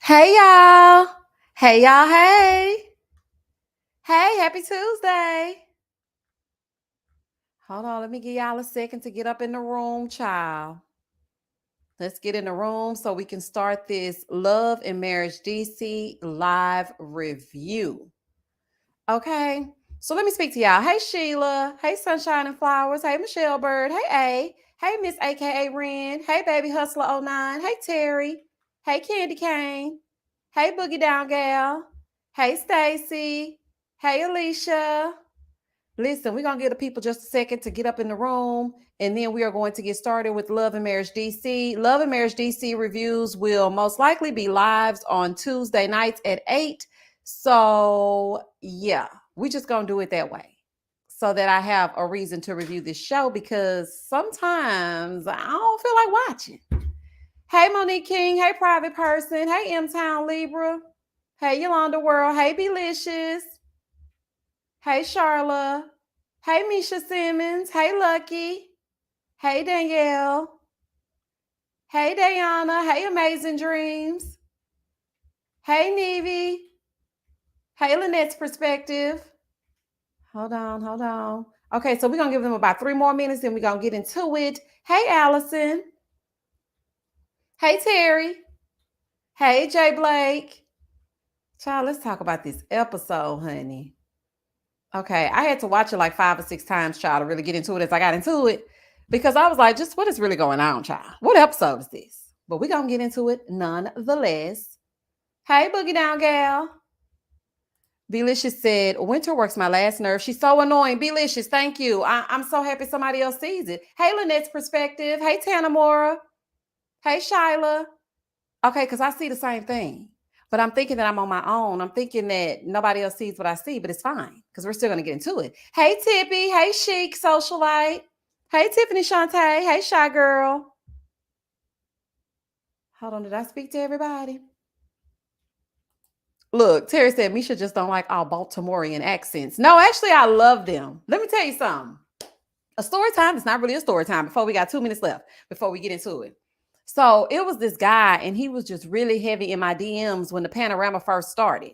Hey y'all. Hey y'all. Hey. Hey, happy Tuesday. Hold on, let me give y'all a second to get up in the room, child. Let's get in the room so we can start this Love and Marriage DC live review. Okay. So let me speak to y'all. Hey Sheila. Hey Sunshine and Flowers. Hey Michelle Bird. Hey A. Hey Miss AKA Ren. Hey Baby Hustler 09. Hey Terry. Hey Candy Cane. Hey Boogie Down Gal. Hey Stacy. Hey Alicia. Listen, we're going to give the people just a second to get up in the room, and then we are going to get started with Love and Marriage DC. Love and Marriage DC reviews will most likely be lives on Tuesday nights at 8. So, yeah, we just going to do it that way so that I have a reason to review this show because sometimes I don't feel like watching. Hey, Monique King. Hey, Private Person. Hey, M-Town Libra. Hey, Yolanda World. Hey, Belicious. Hey, Charla. Hey, Misha Simmons. Hey, Lucky. Hey, Danielle. Hey, Diana. Hey, Amazing Dreams. Hey, Nevy. Hey, Lynette's Perspective. Hold on. Okay, so we're going to give them about 3 more minutes, then we're going to get into it. Hey, Allison. Hey, Terry. Hey, Jay Blake. Child, let's talk about this episode, honey. Okay, I had to watch it like 5 or 6 times, child, to really get into it as I got into it. Because I was like, just what is really going on, child? What episode is this? But we're going to get into it nonetheless. Hey, Boogie Down Gal. Belicious said, Winter works my last nerve. She's so annoying. Belicious, thank you. I'm so happy somebody else sees it. Hey, Lynette's Perspective. Hey, Tanamora. Hey, Shyla. Okay, because I see the same thing. But I'm thinking that I'm on my own. I'm thinking that nobody else sees what I see, but it's fine because we're still going to get into it. Hey, Tippy. Hey, Chic Socialite. Hey, Tiffany Shantae. Hey, Shy Girl. Hold on. Did I speak to everybody? Look, Terry said Misha just don't like all Baltimorean accents. No, actually, I love them. Let me tell you something. A story time is not really a story time before we got 2 minutes left before we get into it. So it was this guy, and he was just really heavy in my DMs when the panorama first started.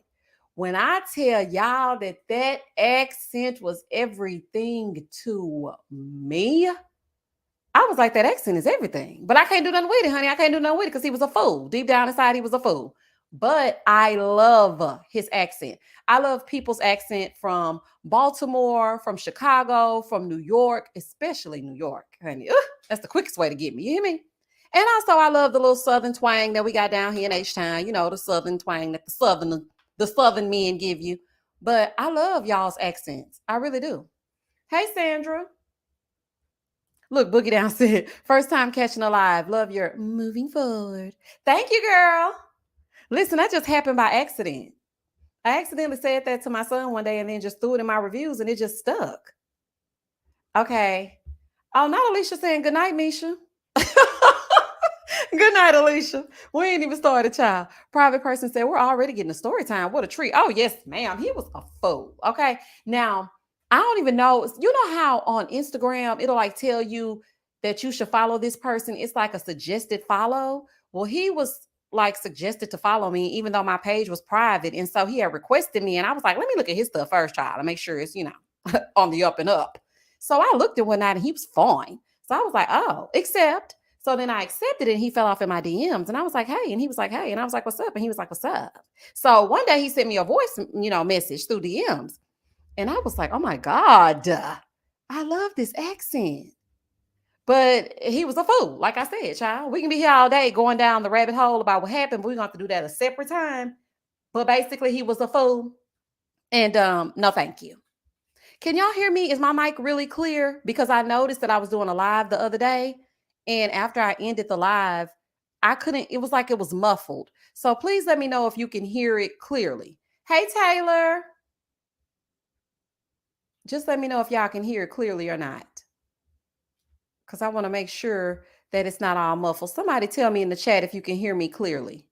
When I tell y'all that accent was everything to me, I was like, that accent is everything. But I can't do nothing with it, honey. I can't do nothing with it because he was a fool. Deep down inside, he was a fool. But I love his accent. I love people's accent from Baltimore, from Chicago, from New York, especially New York, honey. That's the quickest way to get me. You hear me? And also, I love the little Southern twang that we got down here in H-Town. You know, the Southern twang that the Southern men give you. But I love y'all's accents. I really do. Hey, Sandra. Look, Boogie Down said, first time catching a live. Love your moving forward. Thank you, girl. Listen, that just happened by accident. I accidentally said that to my son one day and then just threw it in my reviews and it just stuck. Okay. Oh, not Alicia saying good night, Misha. Good night, Alicia. We ain't even started, child. Private Person said, we're already getting a story time. What a treat. Oh, yes, ma'am. He was a fool. Okay. Now, I don't even know. You know how on Instagram, it'll like tell you that you should follow this person? It's like a suggested follow. Well, he was like suggested to follow me, even though my page was private. And so he had requested me. And I was like, let me look at his stuff first, child, and make sure it's, on the up and up. So I looked at one night and he was fine. So I was like, oh, accept. So then I accepted it and he fell off in my DMs. And I was like, hey. And he was like, hey. And I was like, what's up? And he was like, what's up? So one day he sent me a voice, message through DMs. And I was like, oh my God, I love this accent. But he was a fool. Like I said, child, we can be here all day going down the rabbit hole about what happened, but we're going to have to do that a separate time. But basically, he was a fool. And no, thank you. Can y'all hear me? Is my mic really clear? Because I noticed that I was doing a live the other day. And after I ended the live, I couldn't, it was like it was muffled. So please let me know if you can hear it clearly. Hey, Taylor. Just let me know if y'all can hear it clearly or not. Because I want to make sure that it's not all muffled. Somebody tell me in the chat if you can hear me clearly.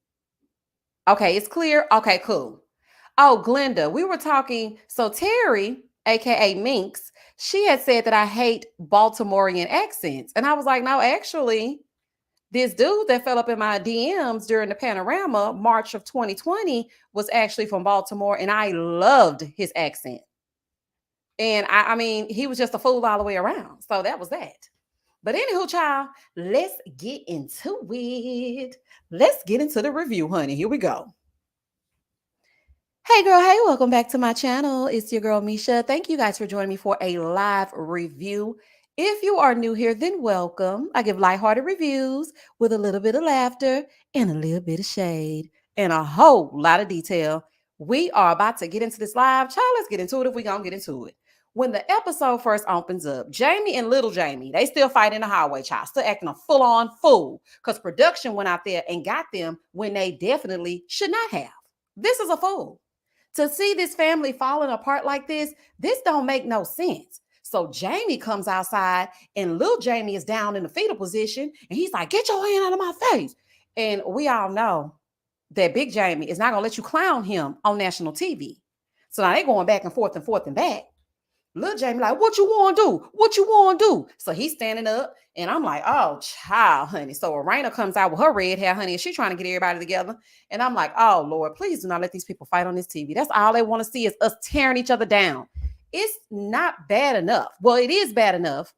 Okay, it's clear. Okay, cool. Oh, Glenda, we were talking. So Terry, aka Minx, she had said that I hate Baltimorean accents. And I was like, no, actually, This dude that fell up in my DMs during the panorama, March of 2020, was actually from Baltimore, and I loved his accent. And I mean, he was just a fool all the way around. So that was that. But anywho, child, let's get into it. Let's get into the review, honey. Here we go. Hey girl, hey, welcome back to my channel. It's your girl Misha. Thank you guys for joining me for a live review. If you are new here, then welcome. I give lighthearted reviews with a little bit of laughter and a little bit of shade and a whole lot of detail. We are about to get into this live. Child, let's get into it if we gonna get into it. When the episode first opens up, Jamie and little Jamie, they still fight in the hallway, child, still acting a full-on fool because production went out there and got them when they definitely should not have. This is a fool. To see this family falling apart like this don't make no sense. So Jamie comes outside and little Jamie is down in the fetal position and he's like, get your hand out of my face. And we all know that big Jamie is not going to let you clown him on national TV. So now they're going back and forth and forth and back. Little Jamie like, what you want to do? What you want to do? So he's standing up and I'm like, oh, child, honey. So Arena comes out with her red hair, honey, and she's trying to get everybody together. And I'm like, oh, Lord, please do not let these people fight on this TV. That's all they want to see is us tearing each other down. It's not bad enough. Well, it is bad enough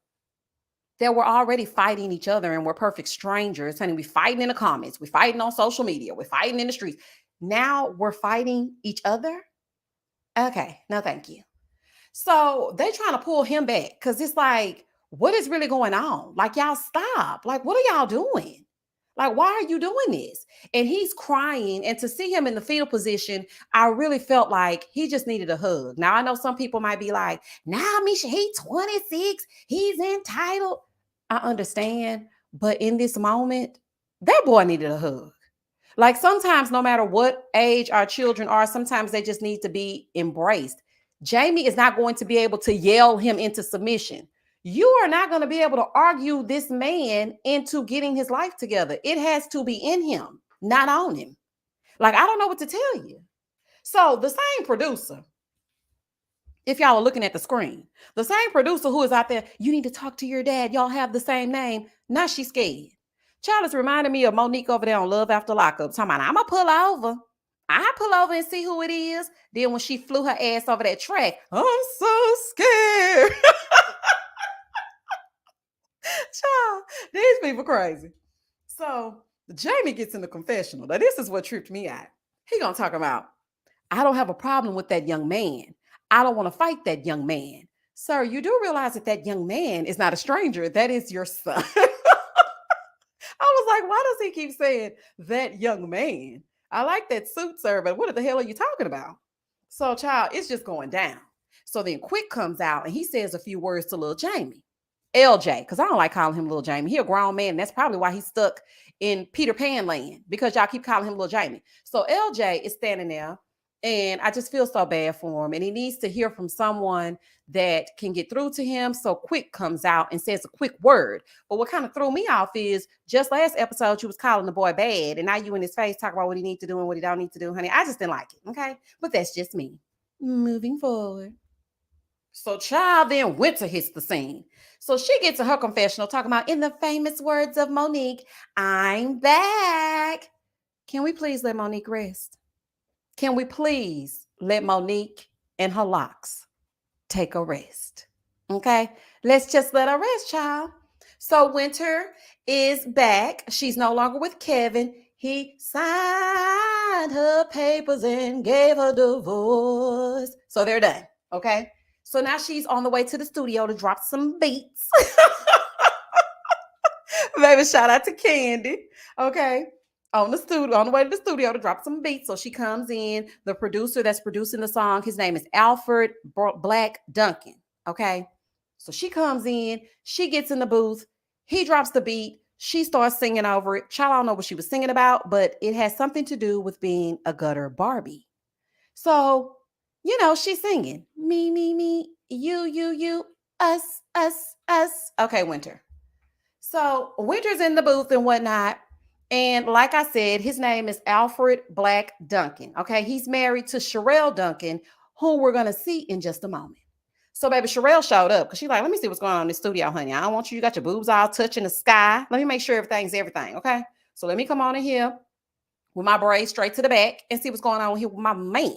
that we're already fighting each other and we're perfect strangers. Honey, we fighting in the comments. We're fighting on social media. We're fighting in the streets. Now we're fighting each other? Okay, no, thank you. So they trying to pull him back because it's like, what is really going on? Like, y'all stop. Like, what are y'all doing? Like, why are you doing this? And he's crying. And to see him in the fetal position, I really felt like he just needed a hug. Now, I know some people might be like, nah, Misha, he's 26. He's entitled. I understand. But in this moment, that boy needed a hug. Like sometimes, no matter what age our children are, sometimes they just need to be embraced. Jamie is not going to be able to yell him into submission. You are not going to be able to argue this man into getting his life together. It has to be in him, not on him. Like, I don't know what to tell you. So the same producer, if y'all are looking at the screen, the same producer who is out there, you need to talk to your dad. Y'all have the same name. Now she's scared. Child is reminding me of Monique over there on Love After Lockup. Talking about, I'm going to pull over. I pull over and see who it is. Then when she flew her ass over that track, I'm so scared. Child, these people crazy. So Jamie gets in the confessional. Now this is what tripped me out. He gonna talk about, I don't have a problem with that young man. I don't want to fight that young man. Sir, you do realize that that young man is not a stranger. That is your son. I was like, why does he keep saying that young man? I like that suit, sir, but what the hell are you talking about? So, child, it's just going down. So then Quick comes out and he says a few words to little Jamie. LJ, because I don't like calling him little Jamie. He a grown man. And that's probably why he's stuck in Peter Pan land, because y'all keep calling him little Jamie. So LJ is standing there and I just feel so bad for him. And he needs to hear from someone that can get through to him. So Quick comes out and says a quick word. But what kind of threw me off is just last episode, you was calling the boy bad. And now you in his face talk about what he needs to do and what he don't need to do, honey. I just didn't like it. Okay. But that's just me. Moving forward. So child, then Winter hits the scene. So she gets to her confessional talking about, in the famous words of Monique, I'm back. Can we please let Monique rest? Can we please let Monique and her locks take a rest? Okay, let's just let her rest, child. So Winter is back. She's no longer with Kevin. He signed her papers and gave her divorce. So they're done. Okay. So now she's on the way to the studio to drop some beats. Baby, shout out to Candy. Okay. On the way to the studio to drop some beats. So she comes in. The producer that's producing the song, his name is Alfred Black Duncan. Okay. So she comes in, she gets in the booth, he drops the beat, she starts singing over it. Child, I don't know what she was singing about, but it has something to do with being a gutter Barbie. So, you know, she's singing me, you, us. Okay, Winter. So Winter's in the booth and whatnot. And like I said, his name is Alfred Black Duncan. Okay, he's married to Sherelle Duncan, who we're going to see in just a moment. So baby Sherelle showed up because she's like, let me see what's going on in the studio, honey. I don't want you got your boobs all touching the sky. Let me make sure everything's everything, okay? So let me come on in here with my braids straight to the back and see what's going on here with my man.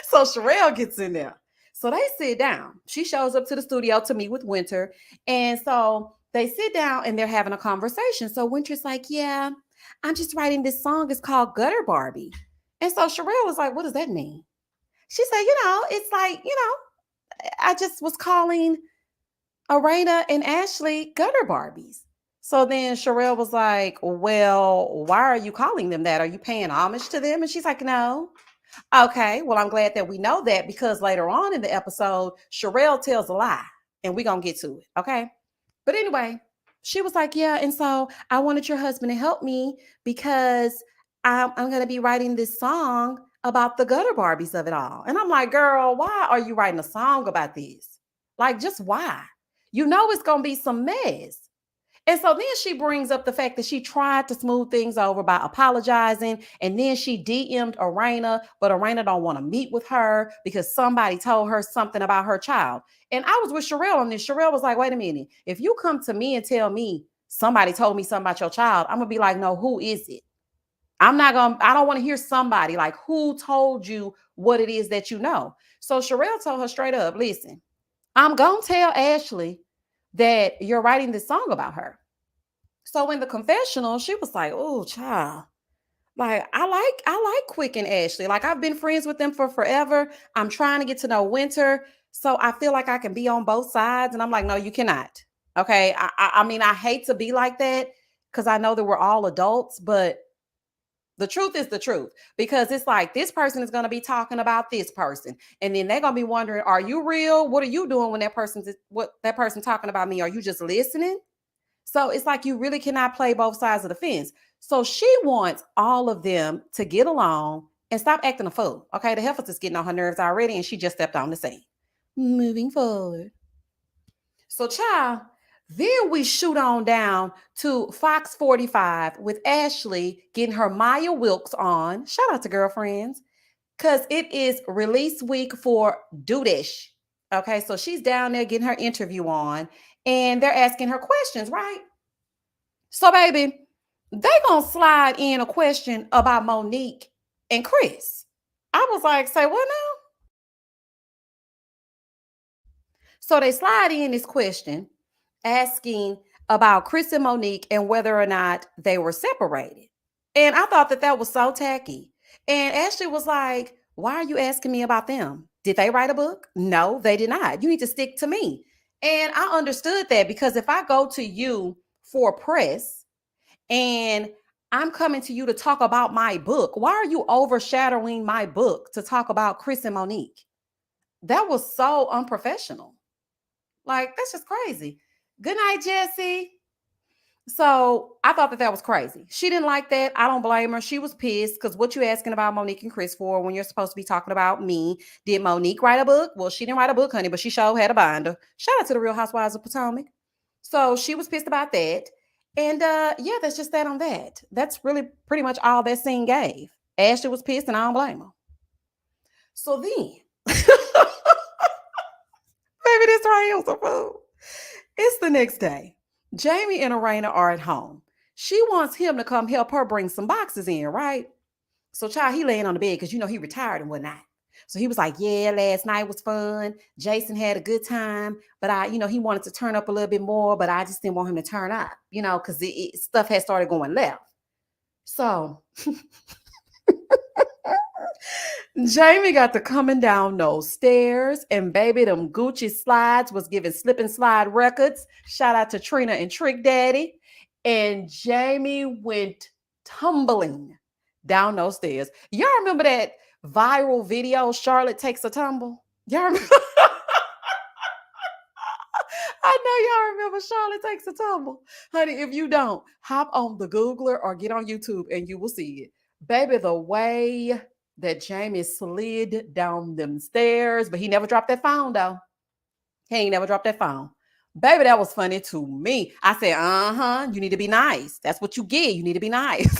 So Sherelle gets in there. So they sit down. She shows up to the studio to meet with Winter. And so they sit down and they're having a conversation. So Winter's like, yeah, I'm just writing this song. It's called Gutter Barbie. And so Sherelle was like, what does that mean? She said, it's like, I just was calling Arena and Ashley Gutter Barbies. So then Sherelle was like, well, why are you calling them that? Are you paying homage to them? And she's like, no. Okay, well, I'm glad that we know that because later on in the episode, Sherelle tells a lie and we're going to get to it. Okay. But anyway, she was like, yeah. And so I wanted your husband to help me because I'm going to be writing this song about the gutter Barbies of it all. And I'm like, girl, why are you writing a song about this? Like, just why? It's going to be some mess. And so then she brings up the fact that she tried to smooth things over by apologizing. And then she DM'd Arena, but Arena don't want to meet with her because somebody told her something about her child. And I was with Sherelle on this. Sherelle was like, wait a minute. If you come to me and tell me somebody told me something about your child, I'm going to be like, no, who is it? I don't want to hear somebody like who told you what it is that you know. So Sherelle told her straight up, listen, I'm going to tell Ashley that you're writing this song about her. So in the confessional, she was like, oh, child. Like, I like Quick and Ashley. Like, I've been friends with them for forever. I'm trying to get to know Winter. So I feel like I can be on both sides. And I'm like, no, you cannot. Okay. I mean, I hate to be like that because I know that we're all adults, but the truth is the truth, because it's like this person is going to be talking about this person. And then they're going to be wondering, are you real? What are you doing when that person talking about me? Are you just listening? So it's like you really cannot play both sides of the fence. So she wants all of them to get along and stop acting a fool. Okay, the heifer's is getting on her nerves already, and she just stepped on the scene. Moving forward. So, child, then we shoot on down to Fox 45 with Ashley getting her Maya Wilkes on. Shout out to girlfriends, because it is release week for Dudish. Okay, so she's down there getting her interview on, and they're asking her questions, right? So, baby, they gonna slide in a question about Monique and Chris. I was like, say what now? So they slide in this question asking about Chris and Monique and whether or not they were separated. And I thought that that was so tacky. And Ashley was like, why are you asking me about them? Did they write a book? No, they did not. You need to stick to me. And I understood that because if I go to you for press and I'm coming to you to talk about my book, why are you overshadowing my book to talk about Chris and Monique? That was so unprofessional. Like, that's just crazy. Good night, Jesse. So I thought that that was crazy. She didn't like that. I don't blame her. She was pissed because what you asking about Monique and Chris for when you're supposed to be talking about me? Did Monique write a book? Well, she didn't write a book, honey, but she sure had a binder. Shout out to the Real Housewives of Potomac. So she was pissed about that. And yeah, that's just that on that. That's really pretty much all that scene gave. Ashley was pissed and I don't blame her. So then, baby, this right here was a fool. It's the next day. Jamie and Arena are at home. She wants him to come help her bring some boxes in, right? So, child, he laying on the bed because he retired and whatnot. So he was like, yeah, last night was fun. Jason had a good time, but he wanted to turn up a little bit more, but I just didn't want him to turn up, because stuff had started going left. So Jamie got to coming down those stairs, and baby, them Gucci slides was giving slip and slide records. Shout out to Trina and Trick Daddy. And Jamie went tumbling down those stairs. Y'all remember that viral video, Charlotte Takes a Tumble? Y'all remember? I know y'all remember Charlotte Takes a Tumble. Honey, if you don't, hop on the Googler or get on YouTube and you will see it. Baby, the way that Jamie slid down them stairs, but he never dropped that phone, though. He ain't never dropped that phone. Baby, that was funny to me. I said, you need to be nice. That's what you get. You need to be nice.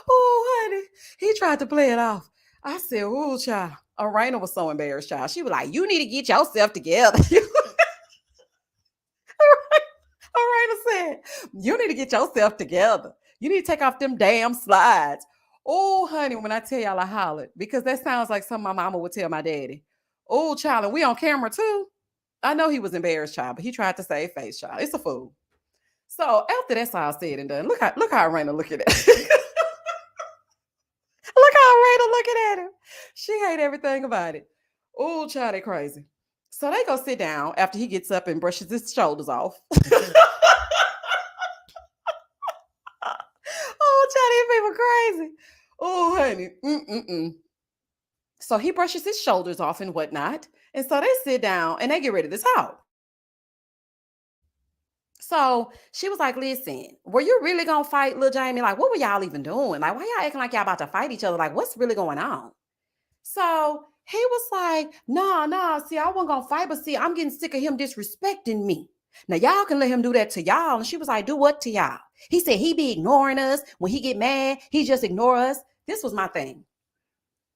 Oh, honey, he tried to play it off. I said, ooh, child. Arena was so embarrassed, child. She was like, you need to get yourself together. Arena said, you need to get yourself together. You need to take off them damn slides. Oh, honey, when I tell y'all I hollered, because that sounds like something my mama would tell my daddy. Oh, child, and we on camera too. I know he was embarrassed, child, but he tried to save face, child. It's a fool. So after that's all said and done, look how Raina looking at it. Look how Raina looking at him. She hate everything about it. Oh, child, they crazy. So they go sit down after he gets up and brushes his shoulders off. Oh, child, these people crazy. Oh, honey. Mm-mm-mm. So he brushes his shoulders off and whatnot. And so they sit down and they get ready to talk. So she was like, listen, were you really gonna fight Lil Jamie? Like, what were y'all even doing? Like, why y'all acting like y'all about to fight each other? Like, what's really going on? So he was like, nah, see, I wasn't gonna fight, but see, I'm getting sick of him disrespecting me. Now y'all can let him do that to y'all. And she was like, do what to y'all? He said he be ignoring us. When he get mad, he just ignore us. This was my thing.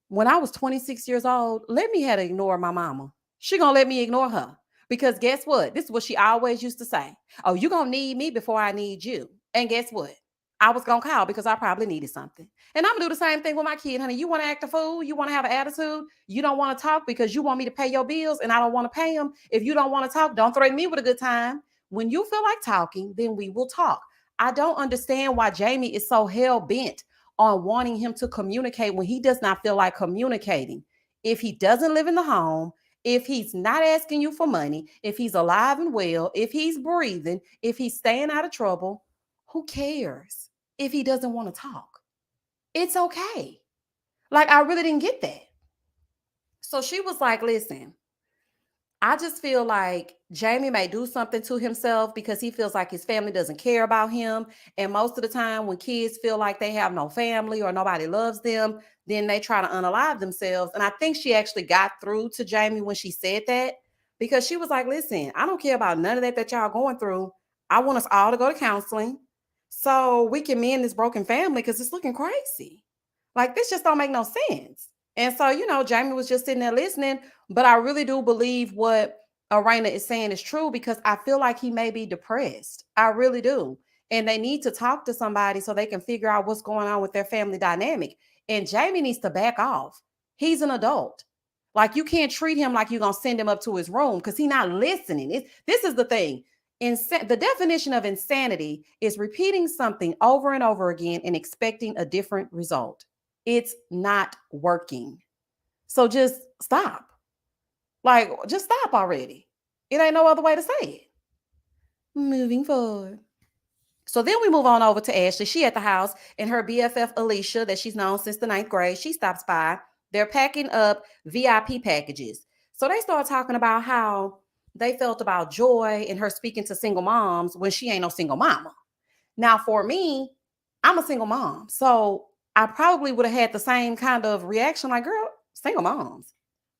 When I was 26 years old, let me have to ignore my mama. She gonna let me ignore her. Because guess what? This is what she always used to say. Oh, you gonna need me before I need you. And guess what? I was gonna call because I probably needed something. And I'm gonna do the same thing with my kid, honey. You want to act a fool? You want to have an attitude? You don't want to talk because you want me to pay your bills and I don't want to pay them. If you don't want to talk, don't threaten me with a good time. When you feel like talking, then we will talk. I don't understand why Jamie is so hell bent on wanting him to communicate when he does not feel like communicating. If he doesn't live in the home, if he's not asking you for money, if he's alive and well, if he's breathing, if he's staying out of trouble, who cares if he doesn't want to talk? It's okay. Like, I really didn't get that. So she was like, listen, I just feel like Jamie may do something to himself because he feels like his family doesn't care about him. And most of the time, when kids feel like they have no family or nobody loves them, then they try to unalive themselves. And I think she actually got through to Jamie when she said that, because she was like, listen, I don't care about none of that y'all going through. I want us all to go to counseling so we can mend this broken family because it's looking crazy. Like, this just don't make no sense. And so, Jamie was just sitting there listening, but I really do believe what Arena is saying is true, because I feel like he may be depressed. I really do. And they need to talk to somebody so they can figure out what's going on with their family dynamic. And Jamie needs to back off. He's an adult. Like, you can't treat him like you're going to send him up to his room because he's not listening. This is the thing. The definition of insanity is repeating something over and over again and expecting a different result. It's not working. So just stop. Like, just stop already. It ain't no other way to say it. Moving forward. So then we move on over to Ashley. She at the house, and her BFF Alicia, that she's known since the 9th grade, she stops by. They're packing up VIP packages. So they start talking about how they felt about Joy and her speaking to single moms when she ain't no single mama. Now, for me, I'm a single mom. So I probably would have had the same kind of reaction, like, girl, single moms.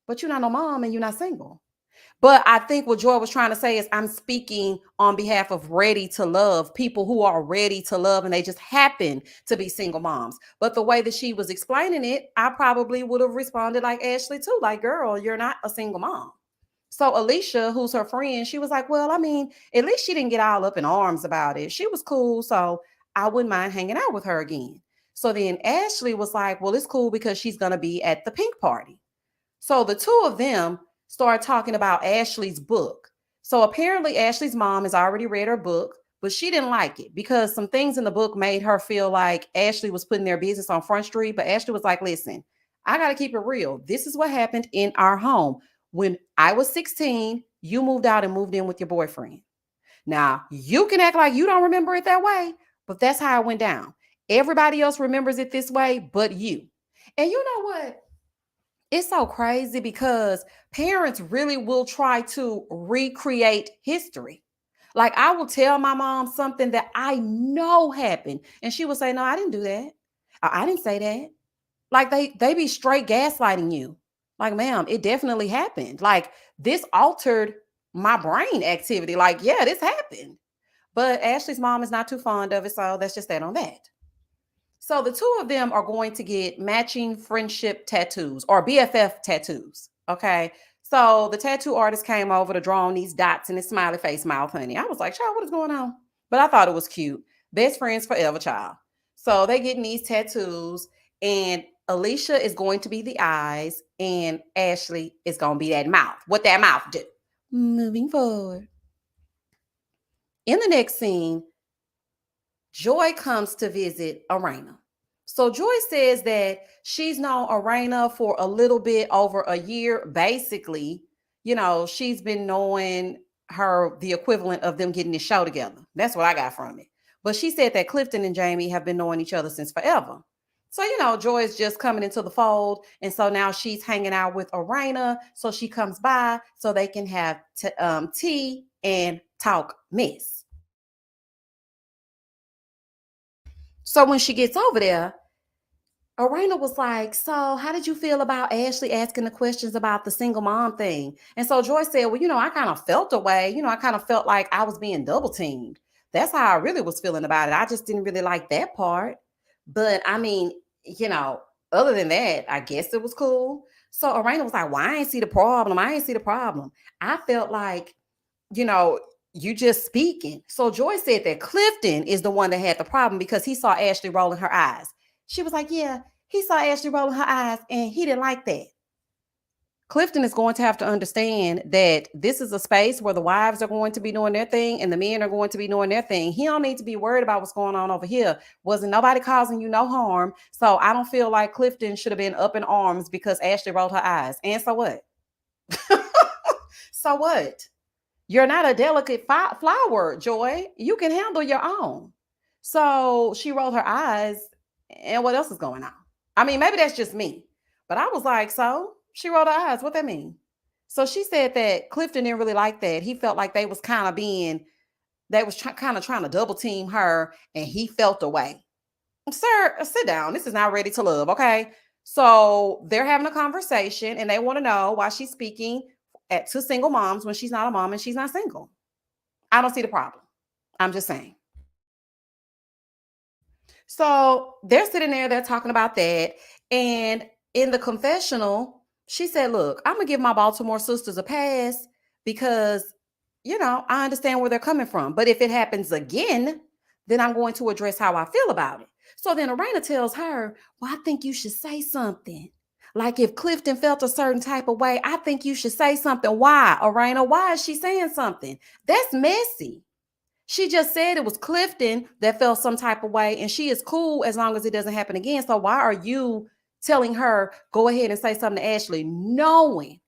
But you're not no mom and you're not single. But I think what Joy was trying to say is, I'm speaking on behalf of ready to love, people who are ready to love and they just happen to be single moms. But the way that she was explaining it, I probably would have responded like Ashley too, like, girl, you're not a single mom. So Alicia, who's her friend, she was like, well, I mean, at least she didn't get all up in arms about it. She was cool. So I wouldn't mind hanging out with her again. So then Ashley was like, well, it's cool because she's going to be at the pink party. So the two of them started talking about Ashley's book. So apparently Ashley's mom has already read her book, but she didn't like it because some things in the book made her feel like Ashley was putting their business on Front Street. But Ashley was like, listen, I got to keep it real. This is what happened in our home. When I was 16, you moved out and moved in with your boyfriend. Now, you can act like you don't remember it that way, but that's how it went down. Everybody else remembers it this way, but you. And you know what? It's so crazy because parents really will try to recreate history. Like, I will tell my mom something that I know happened, and she will say, no, I didn't do that. I didn't say that. Like, they be straight gaslighting you. Like, ma'am, it definitely happened. Like, this altered my brain activity. Like, yeah, this happened. But Ashley's mom is not too fond of it, so that's just that on that. So the two of them are going to get matching friendship tattoos or BFF tattoos. Okay. So the tattoo artist came over to draw on these dots in his smiley face mouth, honey. I was like, child, what is going on? But I thought it was cute. Best friends forever, child. So they getting these tattoos, and Alicia is going to be the eyes, and Ashley is going to be that mouth. What that mouth do? Moving forward. In the next scene, Joy comes to visit Arena. So Joy says that she's known Arena for a little bit over a year. Basically, she's been knowing her the equivalent of them getting this show together. That's what I got from it. But she said that Clifton and Jamie have been knowing each other since forever. So, Joy is just coming into the fold. And so now she's hanging out with Arena. So she comes by so they can have tea and talk mess. So when she gets over there, Arena was like, so how did you feel about Ashley asking the questions about the single mom thing? And so Joy said, well, I kind of felt a way. I kind of felt like I was being double teamed. That's how I really was feeling about it. I just didn't really like that part. But I mean, other than that, I guess it was cool. So Arena was like, well, I ain't see the problem. I ain't see the problem. I felt like, you know, you just speaking. So Joy said that Clifton is the one that had the problem because he saw Ashley rolling her eyes. She was like, yeah, he saw Ashley rolling her eyes and he didn't like that. Clifton is going to have to understand that this is a space where the wives are going to be doing their thing and the men are going to be doing their thing. He don't need to be worried about what's going on over here. Wasn't nobody causing you no harm. So I don't feel like Clifton should have been up in arms because Ashley rolled her eyes. And so what? So what? You're not a delicate flower, Joy. You can handle your own. So she rolled her eyes, and what else is going on? I mean, maybe that's just me, but I was like, so she rolled her eyes. What that mean? So she said that Clifton didn't really like that. He felt like they was kind of kind of trying to double team her, and he felt away. Sir, sit down. This is not ready to love, okay? So they're having a conversation, and they want to know why she's speaking to single moms when she's not a mom and she's not single. I don't see the problem. I'm just saying. So they're sitting there, they're talking about that. And in the confessional, she said, look, I'm going to give my Baltimore sisters a pass because, I understand where they're coming from. But if it happens again, then I'm going to address how I feel about it. So then Arena tells her, well, I think you should say something. Like if Clifton felt a certain type of way, I think you should say something. Why, Arena? Why is she saying something? That's messy. She just said it was Clifton that felt some type of way, and she is cool as long as it doesn't happen again. So why are you telling her, go ahead and say something to Ashley, knowing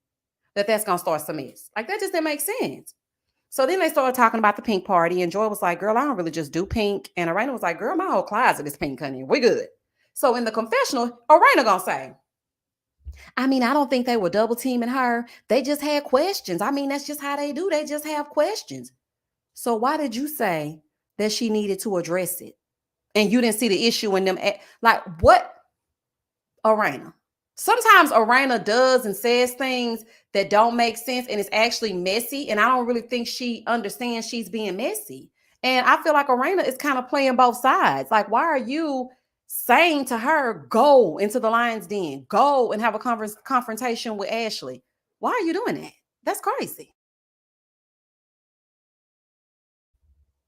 that that's going to start some mess? Like, that just didn't make sense. So then they started talking about the pink party, and Joy was like, girl, I don't really just do pink. And Arena was like, girl, my whole closet is pink, honey. We good. So in the confessional, Arena going to say, I mean, I don't think they were double teaming her. They just had questions. I mean, that's just how they do. They just have questions. So why did you say that she needed to address it? And you didn't see the issue in them. Like, what, Arena? Sometimes Arena does and says things that don't make sense and it's actually messy. And I don't really think she understands she's being messy. And I feel like Arena is kind of playing both sides. Like, why are you saying to her, go into the lion's den, go and have a confrontation with Ashley? Why are you doing that? That's crazy.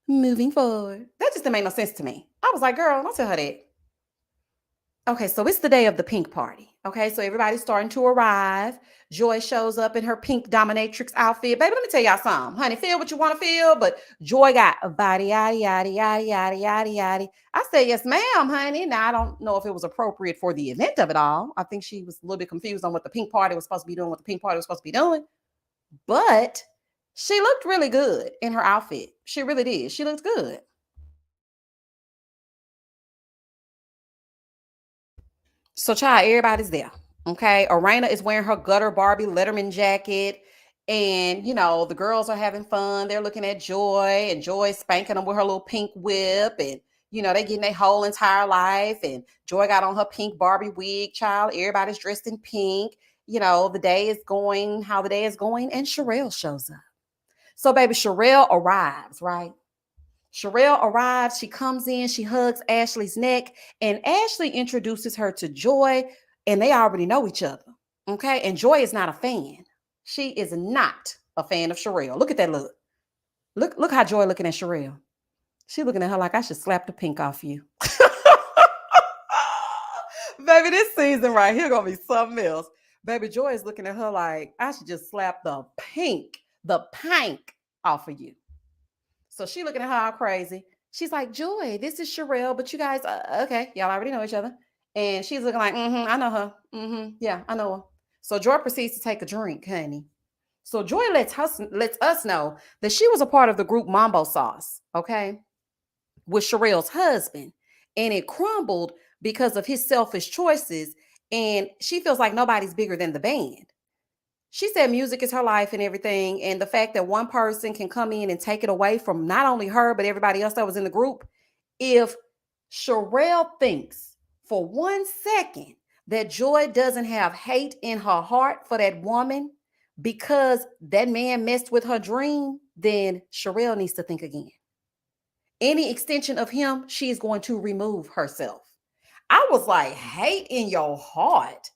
Moving forward. That just didn't make no sense to me. I was like, girl, don't tell her that. Okay, so it's the day of the pink party. Okay, so everybody's starting to arrive. Joy shows up in her pink dominatrix outfit. Baby, let me tell y'all something. Honey, feel what you want to feel, but Joy got a body, yaddy, yaddy, yaddy, yaddy, yaddy, yaddy. I said, yes, ma'am, honey. Now, I don't know if it was appropriate for the event of it all. I think she was a little bit confused on what the pink party was supposed to be doing, what the pink party was supposed to be doing. But she looked really good in her outfit. She really did. She looked good. So, child, everybody's there. Okay. Arena is wearing her gutter Barbie Letterman jacket. And, the girls are having fun. They're looking at Joy, and Joy spanking them with her little pink whip. And, they getting their whole entire life. And Joy got on her pink Barbie wig, child. Everybody's dressed in pink. The day is going how the day is going. And Sherelle shows up. So, baby, Sherelle arrives, right? Sherelle arrives. She comes in. She hugs Ashley's neck. And Ashley introduces her to Joy. And they already know each other. Okay. And Joy is not a fan. She is not a fan of Sherelle. Look at that look. Look how Joy looking at Sherelle. She looking at her like I should slap the pink off you. Baby, this season right here gonna be something else. Baby Joy is looking at her like I should just slap the pink off of you. So she looking at her all crazy. She's like, Joy, this is Sherelle, but you guys, okay, y'all already know each other. And she's looking like, I know her. Yeah, I know her. So Joy proceeds to take a drink, honey. So Joy lets us know that she was a part of the group Mambo Sauce, okay, with Sherelle's husband. And it crumbled because of his selfish choices. And she feels like nobody's bigger than the band. She said music is her life and everything. And the fact that one person can come in and take it away from not only her, but everybody else that was in the group. If Sherelle thinks for 1 second that Joy doesn't have hate in her heart for that woman because that man messed with her dream, then Sherelle needs to think again. Any extension of him, she is going to remove herself. I was like, hate in your heart,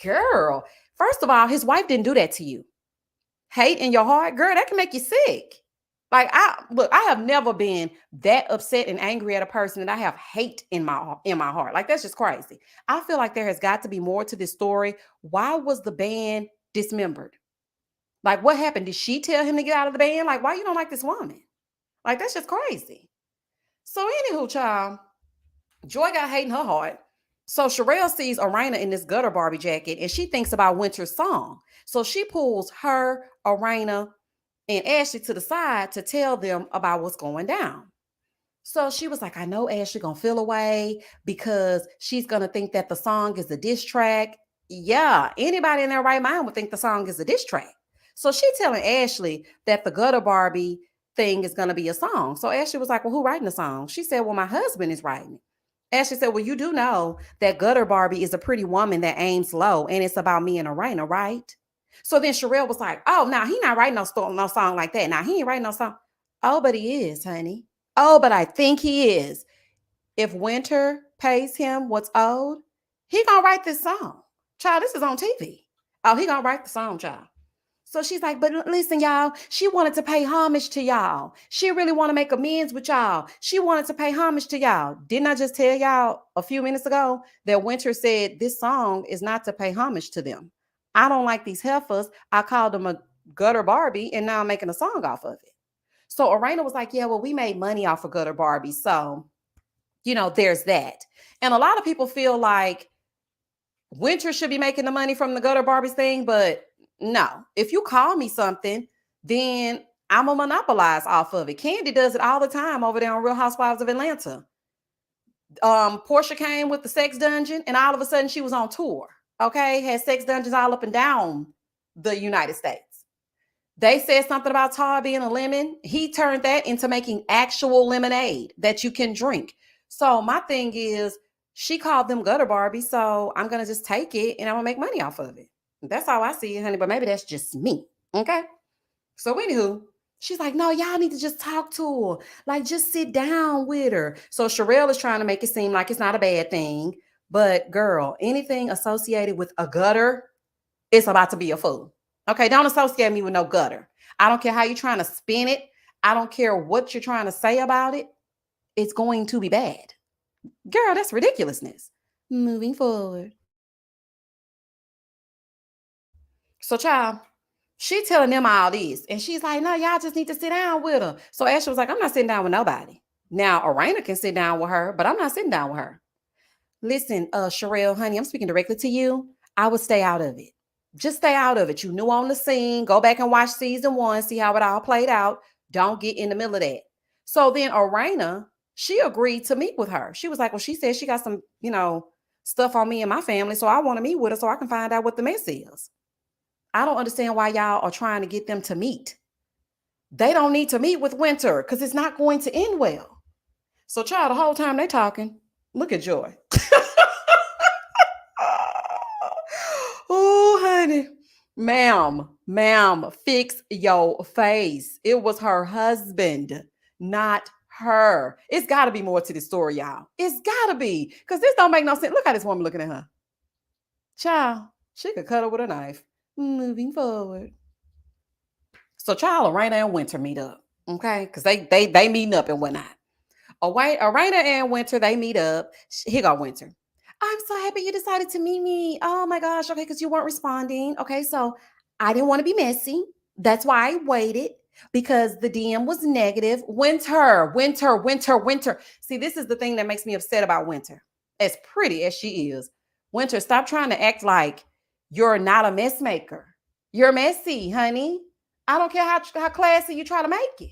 girl. First of all, his wife didn't do that to you. Hate in your heart, girl, that can make you sick. Like I have never been that upset and angry at a person and I have hate in my heart. Like that's just crazy. I feel like there has got to be more to this story. Why was the band dismembered? Like what happened? Did she tell him to get out of the band? Like why you don't like this woman? Like that's just crazy. So anywho, child, Joy got hate in her heart. So Sherelle sees Arena in this gutter Barbie jacket and she thinks about Winter's song. So she pulls her, Arena, and Ashley to the side to tell them about what's going down. So she was like, I know Ashley gonna feel away because she's gonna think that the song is a diss track. Yeah, anybody in their right mind would think the song is a diss track. So she telling Ashley that the gutter Barbie thing is gonna be a song. So Ashley was like, well, who writing the song? She said, well, my husband is writing it. Ashley said, well, you do know that gutter Barbie is a pretty woman that aims low and it's about me and Arena, right? So then Sherelle was like, oh, now he not writing no song like that. Now he ain't writing no song. Oh, but he is, honey. Oh, but I think he is. If Winter pays him what's owed, he gonna write this song. Child, this is on TV. Oh, he gonna write the song, child. So she's like, but listen, y'all, she wanted to pay homage to y'all. She really want to make amends with y'all. She wanted to pay homage to y'all. Didn't I just tell y'all a few minutes ago that Winter said this song is not to pay homage to them? I don't like these heifers. I called them a gutter Barbie and now I'm making a song off of it. So Arena was like, yeah, well, we made money off of gutter Barbie. So, there's that. And a lot of people feel like Winter should be making the money from the gutter Barbies thing, but no. If you call me something, then I'm gonna monopolize off of it. Candy does it all the time over there on Real Housewives of Atlanta. Portia came with the sex dungeon, and all of a sudden she was on tour. Okay, had sex dungeons all up and down the United States. They said something about tar being a lemon. He turned that into making actual lemonade that you can drink. So my thing is, she called them gutter Barbie, so I'm gonna just take it and I'm gonna make money off of it. That's how I see it, honey. But maybe that's just me. Okay. So anywho, she's like, no, y'all need to just talk to her. Like, just sit down with her. So Sherelle is trying to make it seem like it's not a bad thing. But girl, anything associated with a gutter, it's about to be a fool. Okay, don't associate me with no gutter. I don't care how you're trying to spin it. I don't care what you're trying to say about it. It's going to be bad. Girl, that's ridiculousness. Moving forward. So, child, she telling them all this. And she's like, no, y'all just need to sit down with her. So Ashley was like, I'm not sitting down with nobody. Now, Arena can sit down with her, but I'm not sitting down with her. Listen, Sherelle, honey, I'm speaking directly to you. I would stay out of it. Just stay out of it. You new on the scene. Go back and watch season 1, see how it all played out. Don't get in the middle of that. So then Arena, she agreed to meet with her. She was like, well, she said she got some, stuff on me and my family. So I want to meet with her so I can find out what the mess is. I don't understand why y'all are trying to get them to meet. They don't need to meet with Winter because it's not going to end well. So, child, the whole time they talking, look at Joy. Oh, honey. Ma'am, fix your face. It was her husband, not her. It's got to be more to this story, y'all. It's got to be, because this don't make no sense. Look at this woman looking at her. Child, she could cut her with a knife. Moving forward. So child, Arena and Winter meet up, okay? Because they meeting up and whatnot. Arena and Winter, they meet up. Here go Winter. I'm so happy you decided to meet me. Oh my gosh, okay, because you weren't responding. Okay, so I didn't want to be messy. That's why I waited, because the DM was negative. Winter. See, this is the thing that makes me upset about Winter. As pretty as she is, Winter, stop trying to act like you're not a mess maker. You're messy, honey. I don't care how classy you try to make it.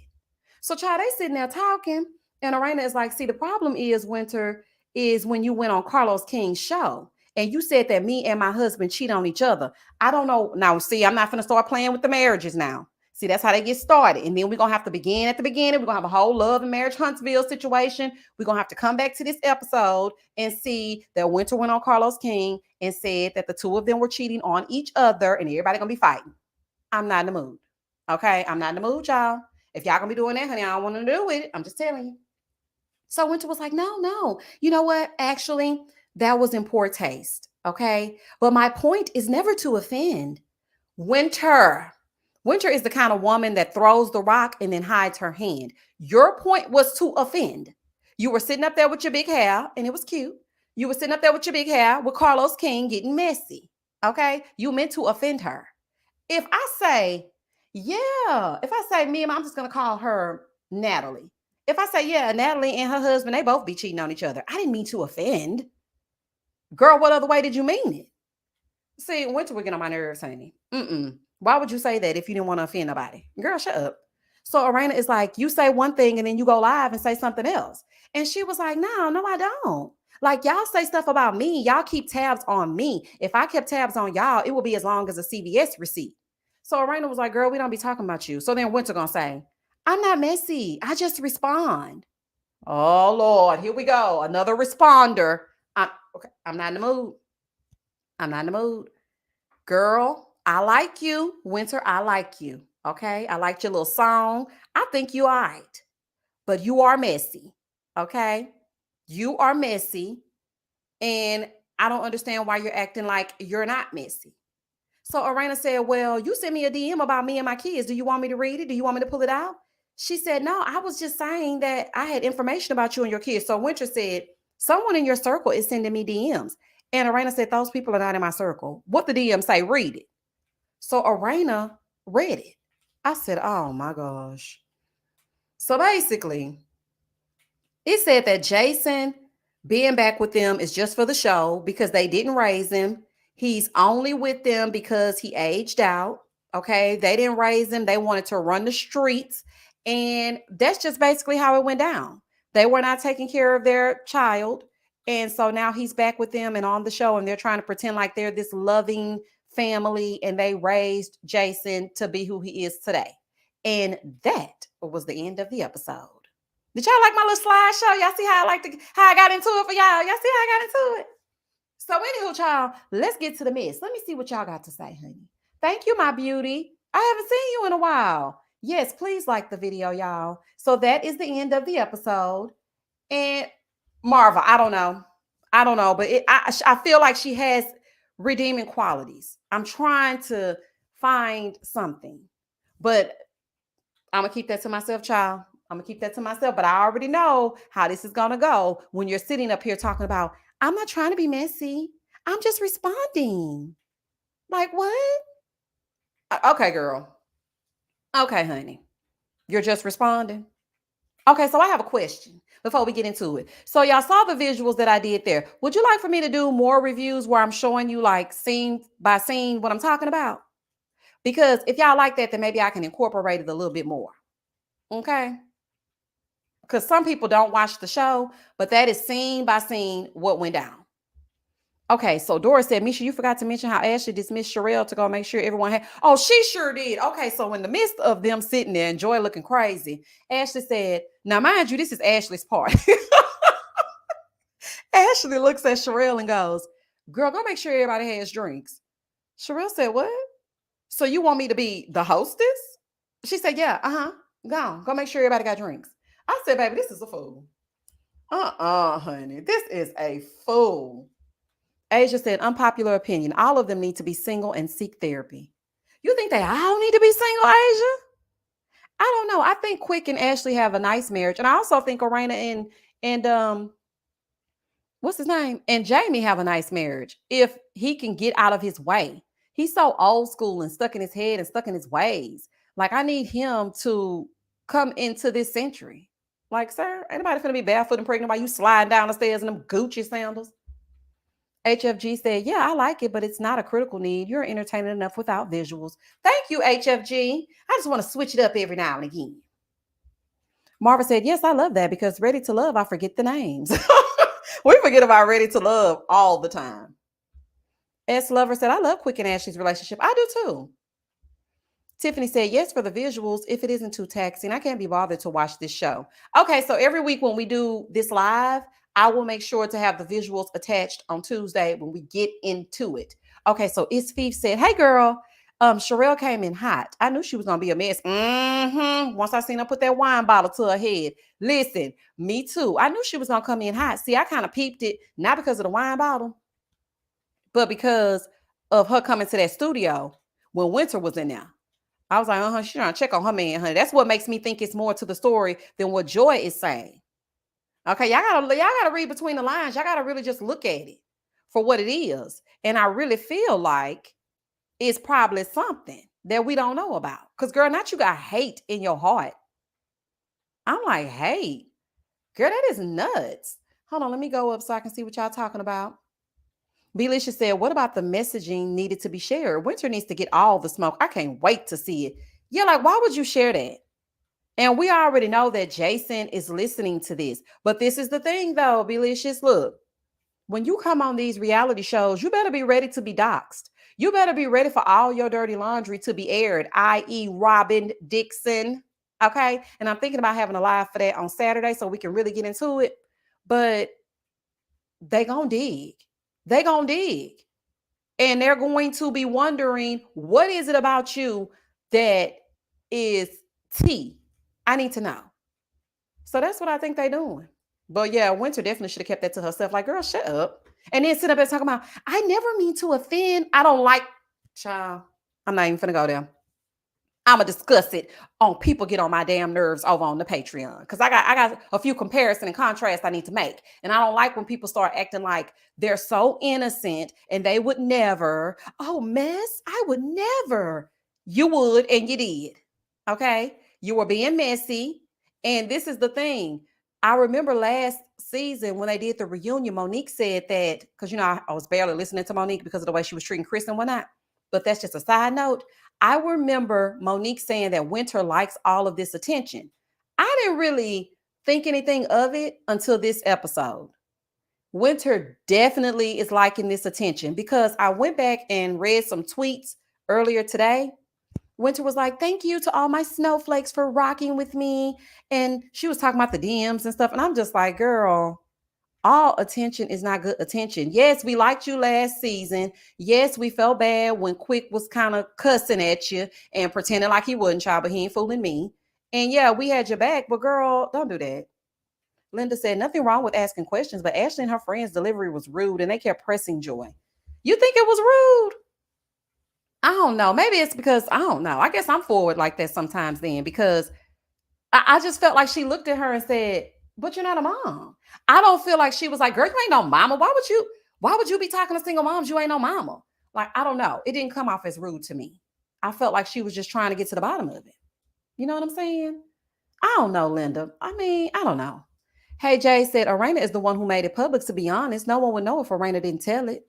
So, child, they sitting there talking, and Arena is like, see, the problem is, Winter, is when you went on Carlos King's show and you said that me and my husband cheat on each other. I don't know. Now, see, I'm not going to start playing with the marriages now. See, that's how they get started. And then we're going to have to begin at the beginning. We're going to have a whole love and marriage Huntsville situation. We're going to have to come back to this episode and see that Winter went on Carlos King and said that the two of them were cheating on each other and everybody going to be fighting. I'm not in the mood. Okay? I'm not in the mood, y'all. If y'all going to be doing that, honey, I don't want to do with it. I'm just telling you. So Winter was like, no. You know what? Actually, that was in poor taste. Okay. But my point is never to offend. Winter is the kind of woman that throws the rock and then hides her hand. Your point was to offend. You were sitting up there with your big hair, and it was cute. You were sitting up there with your big hair with Carlos King getting messy. Okay. You meant to offend her. If I say, me and I'm just going to call her Natalie. If I say, yeah, Natalie and her husband, they both be cheating on each other, I didn't mean to offend. Girl, what other way did you mean it? See, Winter would get on my nerves, honey. Why would you say that if you didn't want to offend nobody? Girl, shut up. So Arena is like, you say one thing and then you go live and say something else. And she was like, no, I don't. Like, y'all say stuff about me. Y'all keep tabs on me. If I kept tabs on y'all, it would be as long as a CVS receipt. So Arena was like, girl, we don't be talking about you. So then Winter gonna say, I'm not messy. I just respond. Oh, Lord, here we go. Another responder. I'm not in the mood. I'm not in the mood. Girl, I like you. Winter, I like you. Okay? I liked your little song. I think you all right. But you are messy. Okay? You are messy. And I don't understand why you're acting like you're not messy. So Arena said, well, you sent me a DM about me and my kids. Do you want me to read it? Do you want me to pull it out? She said, no, I was just saying that I had information about you and your kids. So Winter said, someone in your circle is sending me DMs. And Arena said, those people are not in my circle. What the DM say? Read it. So Arena read it. I said, oh my gosh. So basically, it said that Jason being back with them is just for the show because they didn't raise him. He's only with them because he aged out. Okay. They didn't raise him. They wanted to run the streets. And that's just basically how it went down. They were not taking care of their child. And so now he's back with them and on the show, and they're trying to pretend like they're this loving family and they raised Jason to be who he is today. And that was the end of the episode. Did y'all like my little slideshow? Y'all see how I got into it for y'all? Y'all see how I got into it? So anywho, child, let's get to the mess. Let me see what y'all got to say, honey. Thank you, my beauty. I haven't seen you in a while. Yes, please like the video, y'all. So that is the end of the episode. And Marva, I don't know, but I feel like she has redeeming qualities. I'm trying to find something, but I'm gonna keep that to myself, child. I'm gonna keep that to myself, but I already know how this is gonna go when you're sitting up here talking about, I'm not trying to be messy. I'm just responding. Like, what? Okay, girl. Okay, honey. You're just responding. Okay, so I have a question before we get into it. So y'all saw the visuals that I did there. Would you like for me to do more reviews where I'm showing you like scene by scene what I'm talking about? Because if y'all like that, then maybe I can incorporate it a little bit more. Okay? Because some people don't watch the show, but that is scene by scene what went down. Okay, so Doris said, Misha, you forgot to mention how Ashley dismissed Sherelle to go make sure everyone had. Oh, she sure did. Okay, so in the midst of them sitting there and Joy looking crazy, Ashley said, now mind you, this is Ashley's part. Ashley looks at Sherelle and goes, girl, go make sure everybody has drinks. Sherelle said, what? So you want me to be the hostess? She said, yeah, go make sure everybody got drinks. I said, baby, this is a fool. Honey, this is a fool. Asia said, unpopular opinion. All of them need to be single and seek therapy. You think they all need to be single, Asia? I don't know. I think Quick and Ashley have a nice marriage. And I also think Arena and what's his name? And Jamie have a nice marriage if he can get out of his way. He's so old school and stuck in his head and stuck in his ways. Like, I need him to come into this century. Like, sir, anybody finna be barefoot and pregnant while you sliding down the stairs in them Gucci sandals? HFG said, yeah, I like it, but it's not a critical need. You're entertaining enough without visuals. Thank you, HFG. I just want to switch it up every now and again. Marva said, yes, I love that because Ready to Love, I forget the names. We forget about Ready to Love all the time. S. Lover said, I love Quick and Ashley's relationship. I do too. Tiffany said, yes, for the visuals, if it isn't too taxing. I can't be bothered to watch this show. Okay, so every week when we do this live, I will make sure to have the visuals attached on Tuesday when we get into it. Okay, so Isfeef said, hey, girl, Sherelle came in hot. I knew she was going to be a mess. Once I seen her put that wine bottle to her head. Listen, me too. I knew she was going to come in hot. See, I kind of peeped it, not because of the wine bottle, but because of her coming to that studio when Winter was in there. I was like, she's trying to check on her man, honey. That's what makes me think it's more to the story than what Joy is saying. Okay, y'all gotta read between the lines. Y'all gotta really just look at it for what it is. And I really feel like it's probably something that we don't know about. Because, girl, not you got hate in your heart. I'm like, hate? Girl, that is nuts. Hold on, let me go up so I can see what y'all talking about. Belisha said, what about the messaging needed to be shared? Winter needs to get all the smoke. I can't wait to see it. Yeah, like, why would you share that? And we already know that Jason is listening to this. But this is the thing, though, Belicious. Look, when you come on these reality shows, you better be ready to be doxxed. You better be ready for all your dirty laundry to be aired, i.e. Robin Dixon. Okay? And I'm thinking about having a live for that on Saturday so we can really get into it. But they gonna dig. They gonna dig. And they're going to be wondering, what is it about you that is tea? I need to know. So that's what I think they're doing. But yeah, Winter definitely should have kept that to herself. Like, girl, shut up. And then sit up and talking about, I never mean to offend. I don't like, child. I'm not even finna go there. I'ma discuss it on People Get on My Damn Nerves over on the Patreon. Because I got a few comparison and contrast I need to make. And I don't like when people start acting like they're so innocent and they would never. Oh, mess, I would never. You would and you did. Okay? You were being messy. And this is the thing. I remember last season when they did the reunion, Monique said that, because I was barely listening to Monique because of the way she was treating Chris and whatnot. But that's just a side note. I remember Monique saying that Winter likes all of this attention. I didn't really think anything of it until this episode. Winter definitely is liking this attention because I went back and read some tweets earlier today. Winter was like, thank you to all my snowflakes for rocking with me. And she was talking about the DMs and stuff. And I'm just like, girl, all attention is not good attention. Yes, we liked you last season. Yes, we felt bad when Quick was kind of cussing at you and pretending like he wasn't, child, but he ain't fooling me. And yeah, we had your back, but girl, don't do that. Linda said, nothing wrong with asking questions, but Ashley and her friends' delivery was rude and they kept pressing Joy. You think it was rude? I don't know. Maybe it's because, I don't know. I guess I'm forward like that sometimes then because I just felt like she looked at her and said, but you're not a mom. I don't feel like she was like, girl, you ain't no mama. Why would you be talking to single moms? You ain't no mama. Like, I don't know. It didn't come off as rude to me. I felt like she was just trying to get to the bottom of it. You know what I'm saying? I don't know, Linda. I mean, I don't know. Hey, Jay said, Arena is the one who made it public, to be honest. No one would know if Arena didn't tell it.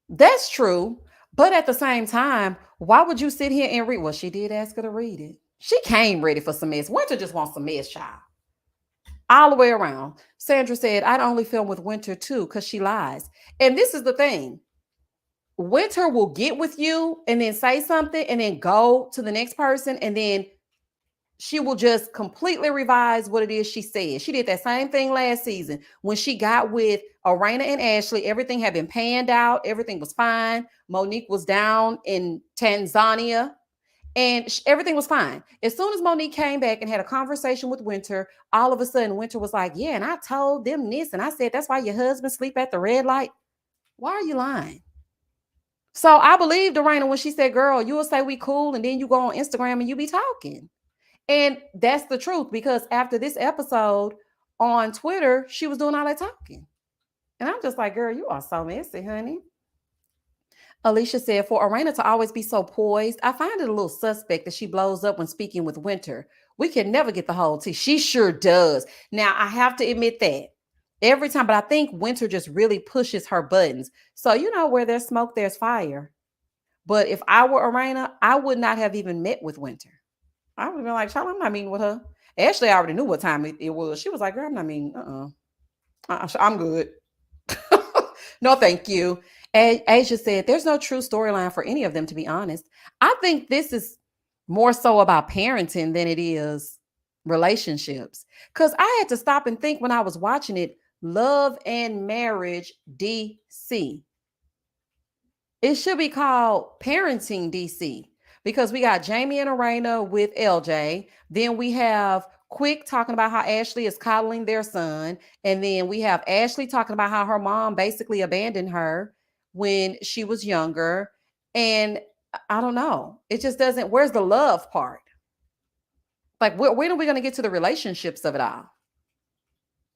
That's true. But at the same time, why would you sit here and read? Well, she did ask her to read it. She came ready for some mess. Winter just wants some mess, child. All the way around. Sandra said, I'd only film with Winter too, because she lies. And this is the thing. Winter will get with you and then say something and then go to the next person and then she will just completely revise what it is she said. She did that same thing last season. When she got with Arena and Ashley, everything had been panned out. Everything was fine. Monique was down in Tanzania. And everything was fine. As soon as Monique came back and had a conversation with Winter, all of a sudden Winter was like, yeah, and I told them this. And I said, that's why your husband sleep at the red light. Why are you lying? So I believed Daraina when she said, girl, you will say we cool and then you go on Instagram and you be talking. And that's the truth, because after this episode on Twitter, she was doing all that talking. And I'm just like, girl, you are so messy, honey. Alicia said, for Arena to always be so poised, I find it a little suspect that she blows up when speaking with Winter. We can never get the whole tea. She sure does. Now, I have to admit that every time, but I think Winter just really pushes her buttons. So, where there's smoke, there's fire. But if I were Arena, I would not have even met with Winter. I would have been like, Charlie, I'm not meeting with her. Ashley already knew what time it was. She was like, girl, I'm not meeting. I'm good. No, thank you. Asia said, there's no true storyline for any of them, to be honest. I think this is more so about parenting than it is relationships. Because I had to stop and think when I was watching it, Love and Marriage DC. It should be called Parenting DC, because we got Jamie and Arena with LJ. Then we have Quick talking about how Ashley is coddling their son. And then we have Ashley talking about how her mom basically abandoned her when she was younger. And I don't know. It just doesn't. Where's the love part? Like, when are we going to get to the relationships of it all?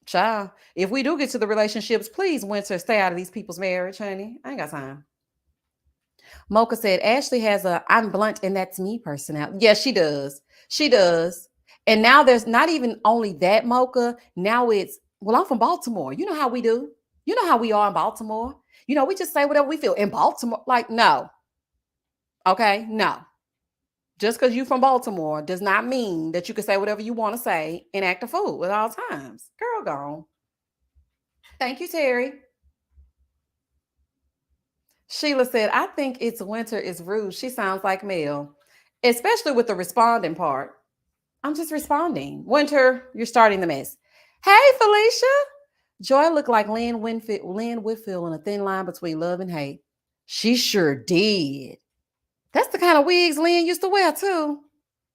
Child, if we do get to the relationships, please, Winter, stay out of these people's marriage, honey. I ain't got time. Mocha said, Ashley has a I'm blunt and that's me personality. Yes, she does. She does. And now there's not even only that, Mocha. Now it's, well, I'm from Baltimore. You know how we do. You know how we are in Baltimore. We just say whatever we feel in Baltimore. Like, no. Okay, no. Just because you from Baltimore does not mean that you can say whatever you want to say and act a fool at all times. Girl, gone. Thank you, Terry. Sheila said, I think it's Winter is rude. She sounds like Mel, especially with the responding part. I'm just responding. Winter, you're starting the mess. Hey, Felicia. Joy looked like Lynn Whitfield on a thin line between love and hate. She sure did. That's the kind of wigs Lynn used to wear, too.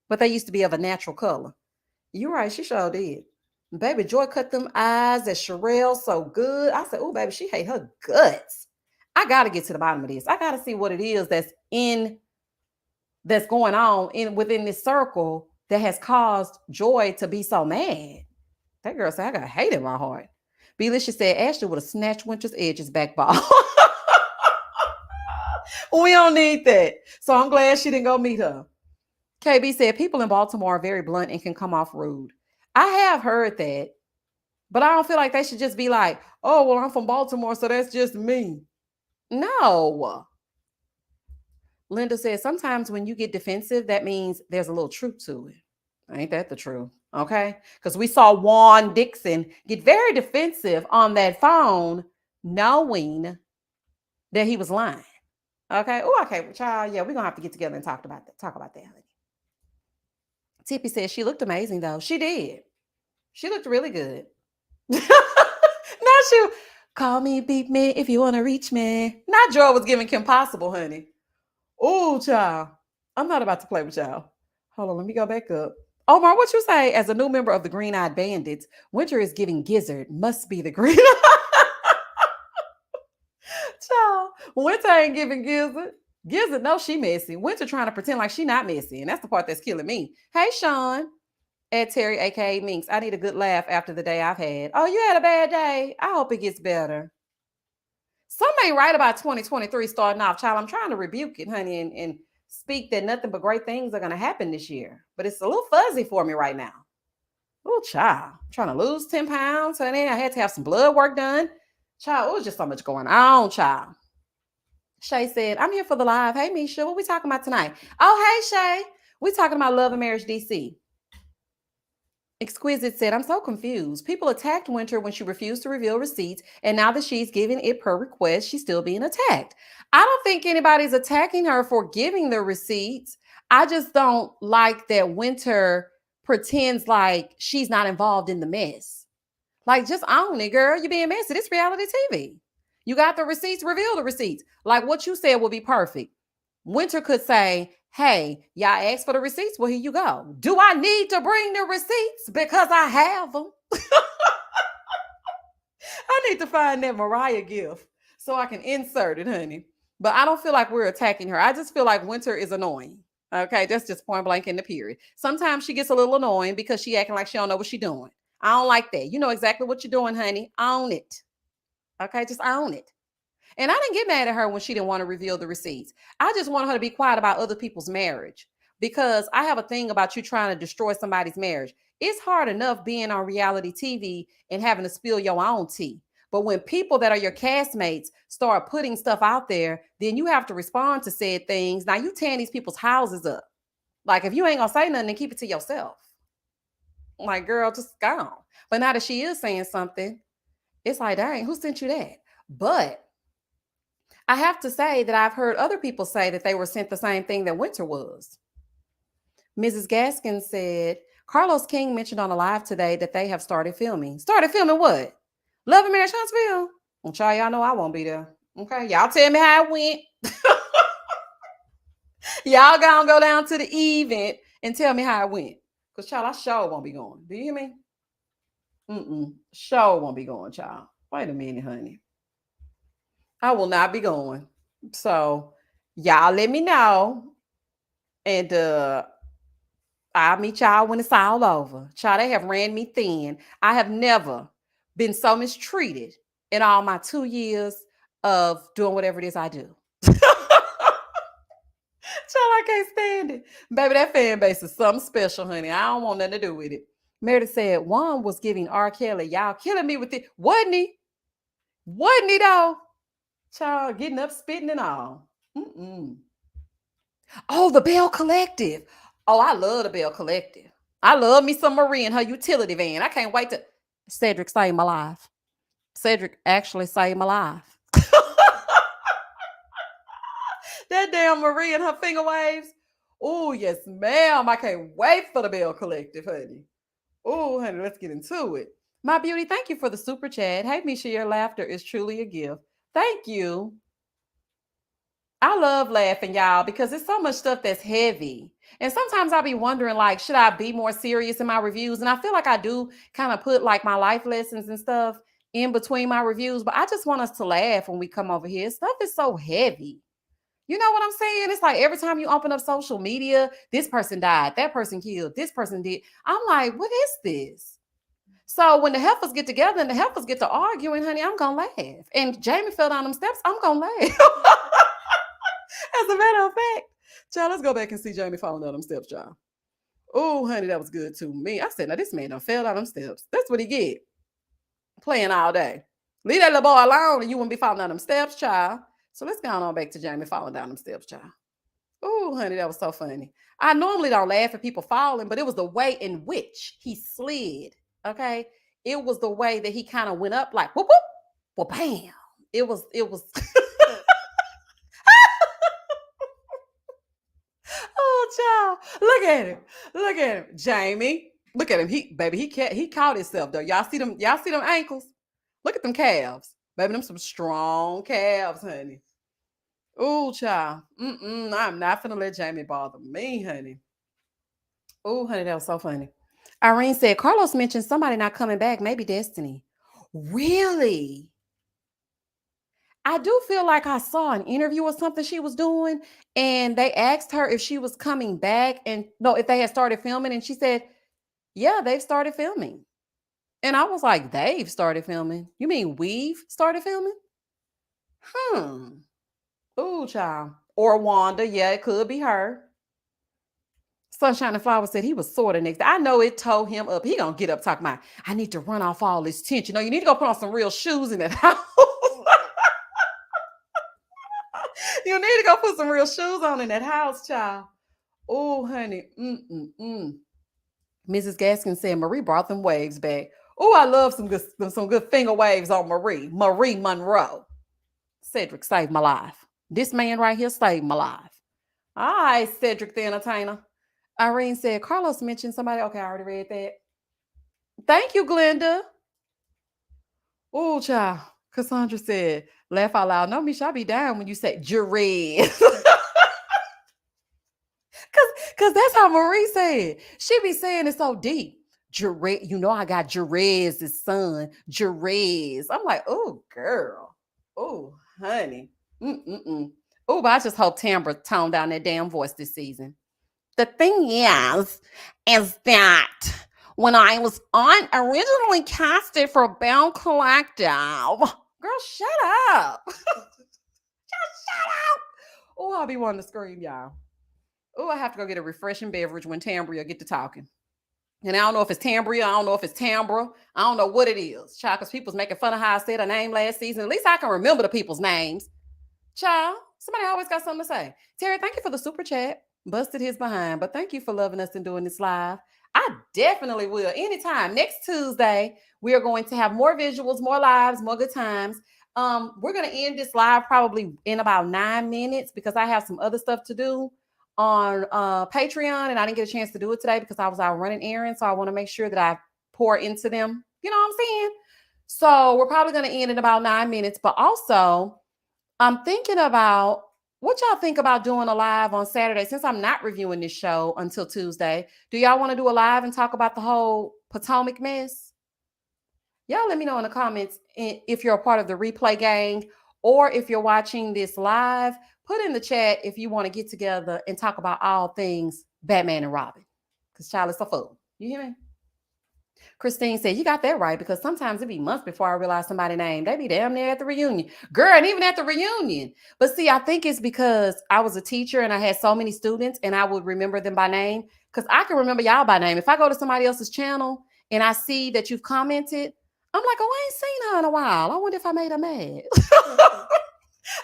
But they used to be of a natural color. You're right, she sure did. Baby, Joy cut them eyes at Sherelle so good. I said, oh, baby, she hate her guts. I got to get to the bottom of this. I got to see what it is that's going on within this circle that has caused Joy to be so mad. That girl said, I got hate in my heart. Belisha said, Ashley would have snatched Winter's edges back ball. We don't need that. So I'm glad she didn't go meet her. KB said, people in Baltimore are very blunt and can come off rude. I have heard that, but I don't feel like they should just be like, oh, well, I'm from Baltimore, so that's just me. No. Linda says, sometimes when you get defensive, that means there's a little truth to it. Ain't that the truth? Okay. Because we saw Juan Dixon get very defensive on that phone, knowing that he was lying. Okay. Oh, okay. Child, yeah, we're going to have to get together and talk about that, honey. Tippy says she looked amazing, though. She did. She looked really good. Not you. Call me, beat me if you want to reach me. Not Joy was giving Kim Possible, honey. Oh, child. I'm not about to play with y'all. Hold on, let me go back up. Omar, what you say? As a new member of the Green Eyed Bandits, Winter is giving Gizzard. Must be the Green. Child, Winter ain't giving Gizzard. Gizzard, no, she messy. Winter trying to pretend like she not messy, and that's the part that's killing me. Hey, Sean. Ed Terry, aka Minx. I need a good laugh after the day I've had. Oh, you had a bad day? I hope it gets better. Some may write about 2023 starting off, child. I'm trying to rebuke it, honey, and speak that nothing but great things are going to happen this year. But it's a little fuzzy for me right now. Oh, child. I'm trying to lose 10 pounds, honey. I had to have some blood work done. Child, it was just so much going on, child. Shay said, I'm here for the live. Hey, Misha, what we talking about tonight? Oh, hey, Shay. We talking about Love and Marriage DC. Exquisite said, I'm so confused. People attacked Winter when she refused to reveal receipts, and now that she's giving it per request, she's still being attacked. I don't think anybody's attacking her for giving the receipts. I just don't like that Winter pretends like she's not involved in the mess. Like, just own it, girl. You're being messy. This reality TV. You got the receipts, reveal the receipts. Like what you said would be perfect. Winter could say, Hey, y'all asked for the receipts. Well, here you go. Do I need to bring the receipts? Because I have them. I need to find that Mariah gift so I can insert it, honey. But I don't feel like we're attacking her. I just feel like Winter is annoying. Okay, that's just point blank in the period. Sometimes she gets a little annoying because she acting like she don't know what she's doing. I don't like that. You know exactly what you're doing, honey. Own it. Okay, just own it. And I didn't get mad at her when she didn't want to reveal the receipts. I just wanted her to be quiet about other people's marriage because I have a thing about you trying to destroy somebody's marriage. It's hard enough being on reality TV and having to spill your own tea. But when people that are your castmates start putting stuff out there, then you have to respond to said things. Now you tearing these people's houses up. Like if you ain't gonna say nothing, then keep it to yourself. Like, girl, just go. But now that she is saying something, it's like, dang, who sent you that? But I have to say that I've heard other people say that they were sent the same thing that Winter was. Mrs. Gaskin said, Carlos King mentioned on a live today that they have started filming. Started filming what? Love and Marriage Huntsville? Well, y'all know I won't be there. Okay, y'all tell me how it went. Y'all gonna go down to the event and tell me how it went. Because, child, I sure won't be going. Do you hear me? Sure won't be going, child. Wait a minute, honey. I will not be going. So, y'all let me know. And I'll meet y'all when it's all over. Child, they have ran me thin. I have never been so mistreated in all my 2 years of doing whatever it is I do. Child, I can't stand it. Baby, that fan base is something special, honey. I don't want nothing to do with it. Meredith said, Juan was giving R. Kelly, y'all killing me with it. Wasn't he? Wasn't he, though? Child, getting up, spitting and all. Oh, the Bell Collective. Oh, I love the Bell Collective. I love me some Marie and her utility van. I can't wait to. Cedric saved my life. Cedric actually saved my life. That damn Marie and her finger waves. Oh, yes, ma'am. I can't wait for the Bell Collective, honey. Oh, honey, let's get into it. My beauty, thank you for the super chat. Hey, Misha, your laughter is truly a gift. Thank you. I love laughing, y'all, because it's so much stuff that's heavy. And sometimes I'll be wondering, like, should I be more serious in my reviews? And I feel like I do kind of put like my life lessons and stuff in between my reviews, but I just want us to laugh when we come over here. Stuff is so heavy. You know what I'm saying? It's like every time you open up social media, this person died, that person killed, this person did. I'm like, what is this? So when the heifers get together and the heifers get to arguing, honey, I'm gonna laugh. And Jamie fell down them steps, I'm gonna laugh. As a matter of fact, child, let's go back and see Jamie falling down them steps, y'all. Oh, honey, that was good to me. I said, now this man done fell down them steps. That's what he get. Playing all day. Leave that little boy alone and you wouldn't be falling down them steps, child. So let's go on back to Jamie falling down them steps, child. Oh, honey, that was so funny. I normally don't laugh at people falling, but it was the way in which he slid. Okay. It was the way that he kind of went up like whoop whoop, well, bam. It was Oh, child. Look at him. Look at him. Jamie. Look at him. He caught himself though. Y'all see them ankles? Look at them calves. Baby, them some strong calves, honey. Oh, child. I'm not finna let Jamie bother me, honey. Oh, honey, that was so funny. Irene said, Carlos mentioned somebody not coming back, maybe Destiny. Really? I do feel like I saw an interview or something she was doing, and they asked her if she was coming back and no, if they had started filming, and she said, yeah, they've started filming. And I was like, they've started filming. You mean we've started filming? Ooh, child. Or Wanda. Yeah, it could be her. Sunshine and Flower said he was sort of next. I know it tore him up. He gonna get up talking about, I need to run off all this tension. No, you need to go put on some real shoes in that house. You need to go put some real shoes on in that house, child. Oh, honey. Mrs. Gaskin said Marie brought them waves back. Oh, I love some good finger waves on Marie. Marie Monroe. Cedric saved my life. This man right here saved my life. All right, Cedric the Entertainer. Irene said, Carlos mentioned somebody. Okay, I already read that. Thank you, Glenda. Oh, child. Cassandra said, laugh out loud. No, Misha, I be down when you say Jared. Because that's how Marie said. She be saying it so deep. Jerez, you know I got Jerez's son, Jerez. I'm like, oh, girl. Oh, honey. Mm-mm-mm. Oh, but I just hope Tambra toned down that damn voice this season. The thing is that when I was originally casted for Bell Collective, girl, shut up. Just shut up. Oh, I'll be wanting to scream, y'all. Oh, I have to go get a refreshing beverage when Tambria get to talking. And I don't know if it's Tambria, I don't know if it's Tambra, I don't know what it is. Child, because people's making fun of how I said her name last season. At least I can remember the people's names. Child, somebody always got something to say. Terry, thank you for the super chat. Busted his behind, but thank you for loving us and doing this live. I definitely will. Anytime. Next Tuesday, we are going to have more visuals, more lives, more good times. We're going to end this live probably in about 9 minutes because I have some other stuff to do on Patreon, and I didn't get a chance to do it today because I was out running errands. So I want to make sure that I pour into them. You know what I'm saying? So we're probably going to end in about 9 minutes, but also I'm thinking about what y'all think about doing a live on Saturday since I'm not reviewing this show until Tuesday. Do y'all want to do a live and talk about the whole Potomac mess? Y'all let me know in the comments if you're a part of the replay gang or if you're watching this live. Put in the chat if you want to get together and talk about all things Batman and Robin. Because child is a fool. You hear me? Christine said, you got that right, because sometimes it be months before I realize somebody's name. They be damn near at the reunion. Girl, and even at the reunion. But see, I think it's because I was a teacher and I had so many students and I would remember them by name. Because I can remember y'all by name. If I go to somebody else's channel and I see that you've commented, I'm like, oh, I ain't seen her in a while. I wonder if I made her mad.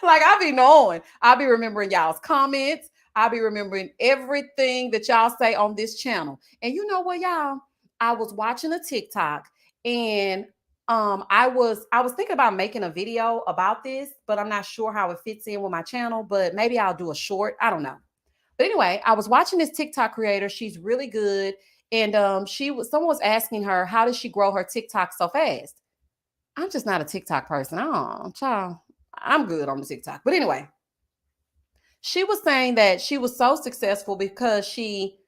Like, I be knowing. I'll be remembering y'all's comments. I'll be remembering everything that y'all say on this channel. And you know what, y'all? I was watching a TikTok and I was thinking about making a video about this, but I'm not sure how it fits in with my channel, but maybe I'll do a short. I don't know. But anyway, I was watching this TikTok creator. She's really good. And someone was asking her, how does she grow her TikTok so fast? I'm just not a TikTok person. Oh, child, I'm good on the TikTok. But anyway, she was saying that she was so successful because she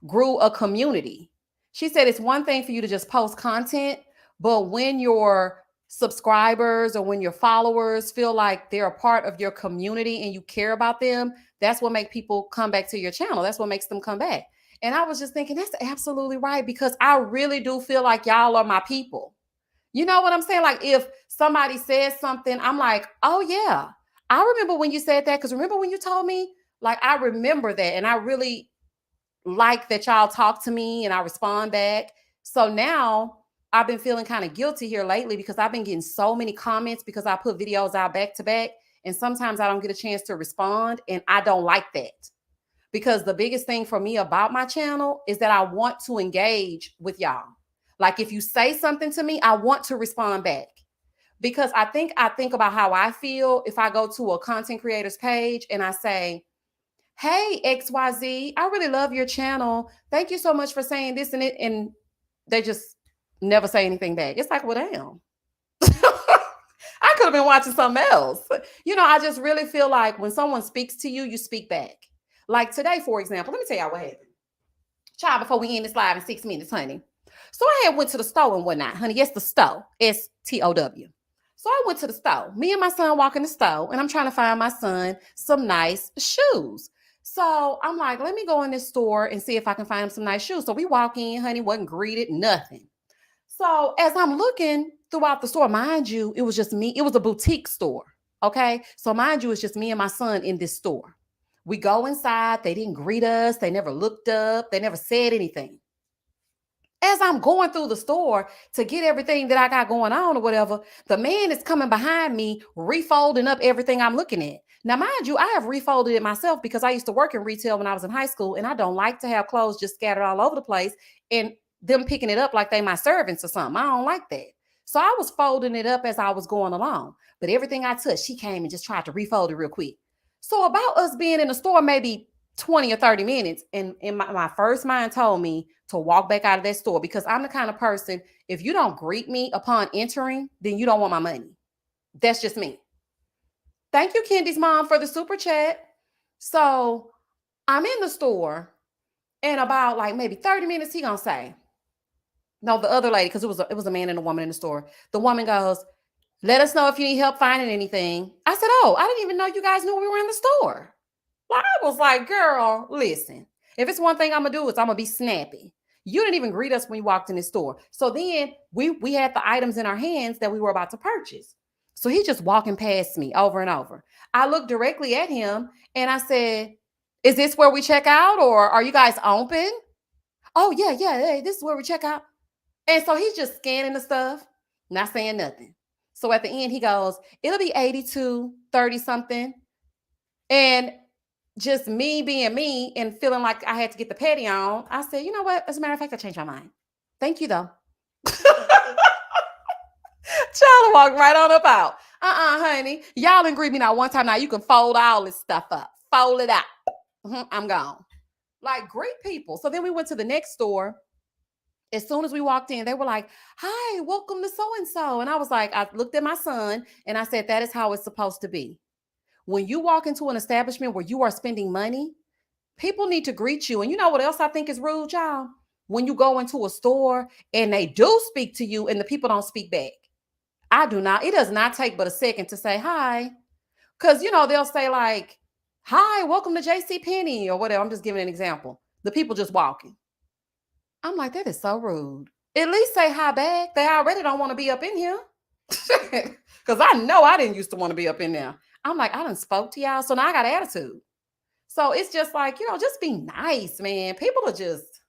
grew a community. She said it's one thing for you to just post content, but when your subscribers or when your followers feel like they're a part of your community and you care about them, that's what makes people come back to your channel. That's what makes them come back. And I was just thinking, that's absolutely right, because I really do feel like y'all are my people. You know what I'm saying? Like, if somebody says something, I'm like, oh yeah, I remember when you said that, because remember when you told me? Like, I remember that, and I really like that y'all talk to me and I respond back. So now I've been feeling kind of guilty here lately because I've been getting so many comments because I put videos out back to back, and sometimes I don't get a chance to respond, and I don't like that. Because the biggest thing for me about my channel is that I want to engage with y'all. Like, if you say something to me, I want to respond back. Because I think about how I feel if I go to a content creator's page and I say, hey, XYZ, I really love your channel. Thank you so much for saying this and it. And they just never say anything back. It's like, well, damn. I could have been watching something else. You know, I just really feel like when someone speaks to you, you speak back. Like today, for example, let me tell y'all what happened. Child, before we end this live in 6 minutes, honey. So I had went to the store and whatnot, honey. Yes, the store. STOW. So I went to the store. Me and my son walk in the store, and I'm trying to find my son some nice shoes. So I'm like, let me go in this store and see if I can find him some nice shoes. So we walk in, honey, wasn't greeted, nothing. So as I'm looking throughout the store, mind you, it was just me. It was a boutique store. Okay. So mind you, it's just me and my son in this store. We go inside. They didn't greet us. They never looked up. They never said anything. As I'm going through the store to get everything that I got going on or whatever, the man is coming behind me, refolding up everything I'm looking at. Now, mind you, I have refolded it myself because I used to work in retail when I was in high school, and I don't like to have clothes just scattered all over the place and them picking it up like they my servants or something. I don't like that. So I was folding it up as I was going along. But everything I touched, she came and just tried to refold it real quick. So about us being in the store maybe 20 or 30 minutes, and in my first mind told me to walk back out of that store, because I'm the kind of person, if you don't greet me upon entering, then you don't want my money. That's just me. Thank you, Kendi's mom, for the super chat. So I'm in the store And about like maybe 30 minutes, he gonna say, no, the other lady, because it was a man and a woman in the store. The woman goes, let us know if you need help finding anything. I said, oh, I didn't even know you guys knew we were in the store. Like, I was like, girl, listen, if it's one thing I'm gonna do, it's I'm gonna be snappy. You didn't even greet us when you walked in the store. So then we had the items in our hands that we were about to purchase. So he's just walking past me over and over. I looked directly at him and I said, is this where we check out or are you guys open? Oh, yeah, this is where we check out. And so he's just scanning the stuff, not saying nothing. So at the end, he goes, it'll be 82, 30 something. And just me being me and feeling like I had to get the petty on, I said, you know what? As a matter of fact, I changed my mind. Thank you, though. Child walked right on up out. Honey. Y'all didn't greet me not one time. Now you can fold all this stuff up. Fold it out. I'm gone. Like, great people. So then we went to the next store. As soon as we walked in, they were like, hi, welcome to so-and-so. And I was like, I looked at my son and I said, that is how it's supposed to be. When you walk into an establishment where you are spending money, people need to greet you. And you know what else I think is rude, y'all? When you go into a store and they do speak to you and the people don't speak back. It does not take but a second to say hi. Because, they'll say like, hi, welcome to JCPenney or whatever. I'm just giving an example. The people just walking. I'm like, that is so rude. At least say hi back. They already don't want to be up in here. Because I know I didn't used to want to be up in there. I'm like, I done spoke to y'all, so now I got attitude. So it's just like, just be nice, man. People are just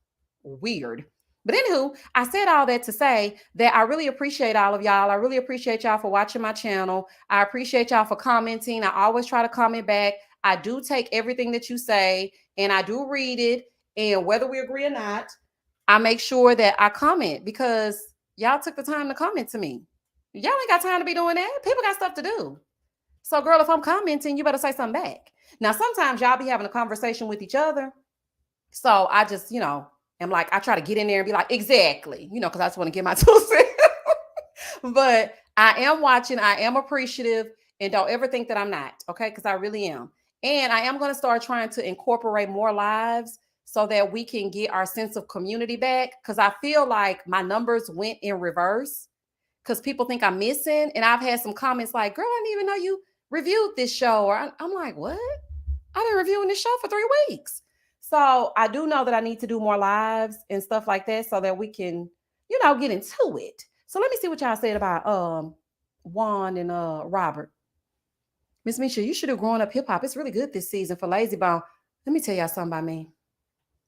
weird. But anywho, I said all that to say that I really appreciate all of y'all. I really appreciate y'all for watching my channel. I appreciate y'all for commenting. I always try to comment back. I do take everything that you say and I do read it. And whether we agree or not, I make sure that I comment because y'all took the time to comment to me. Y'all ain't got time to be doing that. People got stuff to do. So, girl, if I'm commenting, you better say something back. Now, sometimes y'all be having a conversation with each other. So I just, am like, I try to get in there and be like, exactly, because I just want to get my 2 cents. But I am watching. I am appreciative. And don't ever think that I'm not. Okay. Because I really am. And I am going to start trying to incorporate more lives so that we can get our sense of community back. Because I feel like my numbers went in reverse because people think I'm missing. And I've had some comments like, girl, I didn't even know you reviewed this show. Or I'm like, what? I've been reviewing this show for 3 weeks. So I do know that I need to do more lives and stuff like that so that we can, get into it. So let me see what y'all said about Juan and Robert. Miss Misha, you should have grown up hip hop. It's really good this season for Lazy Bone. Let me tell y'all something about me.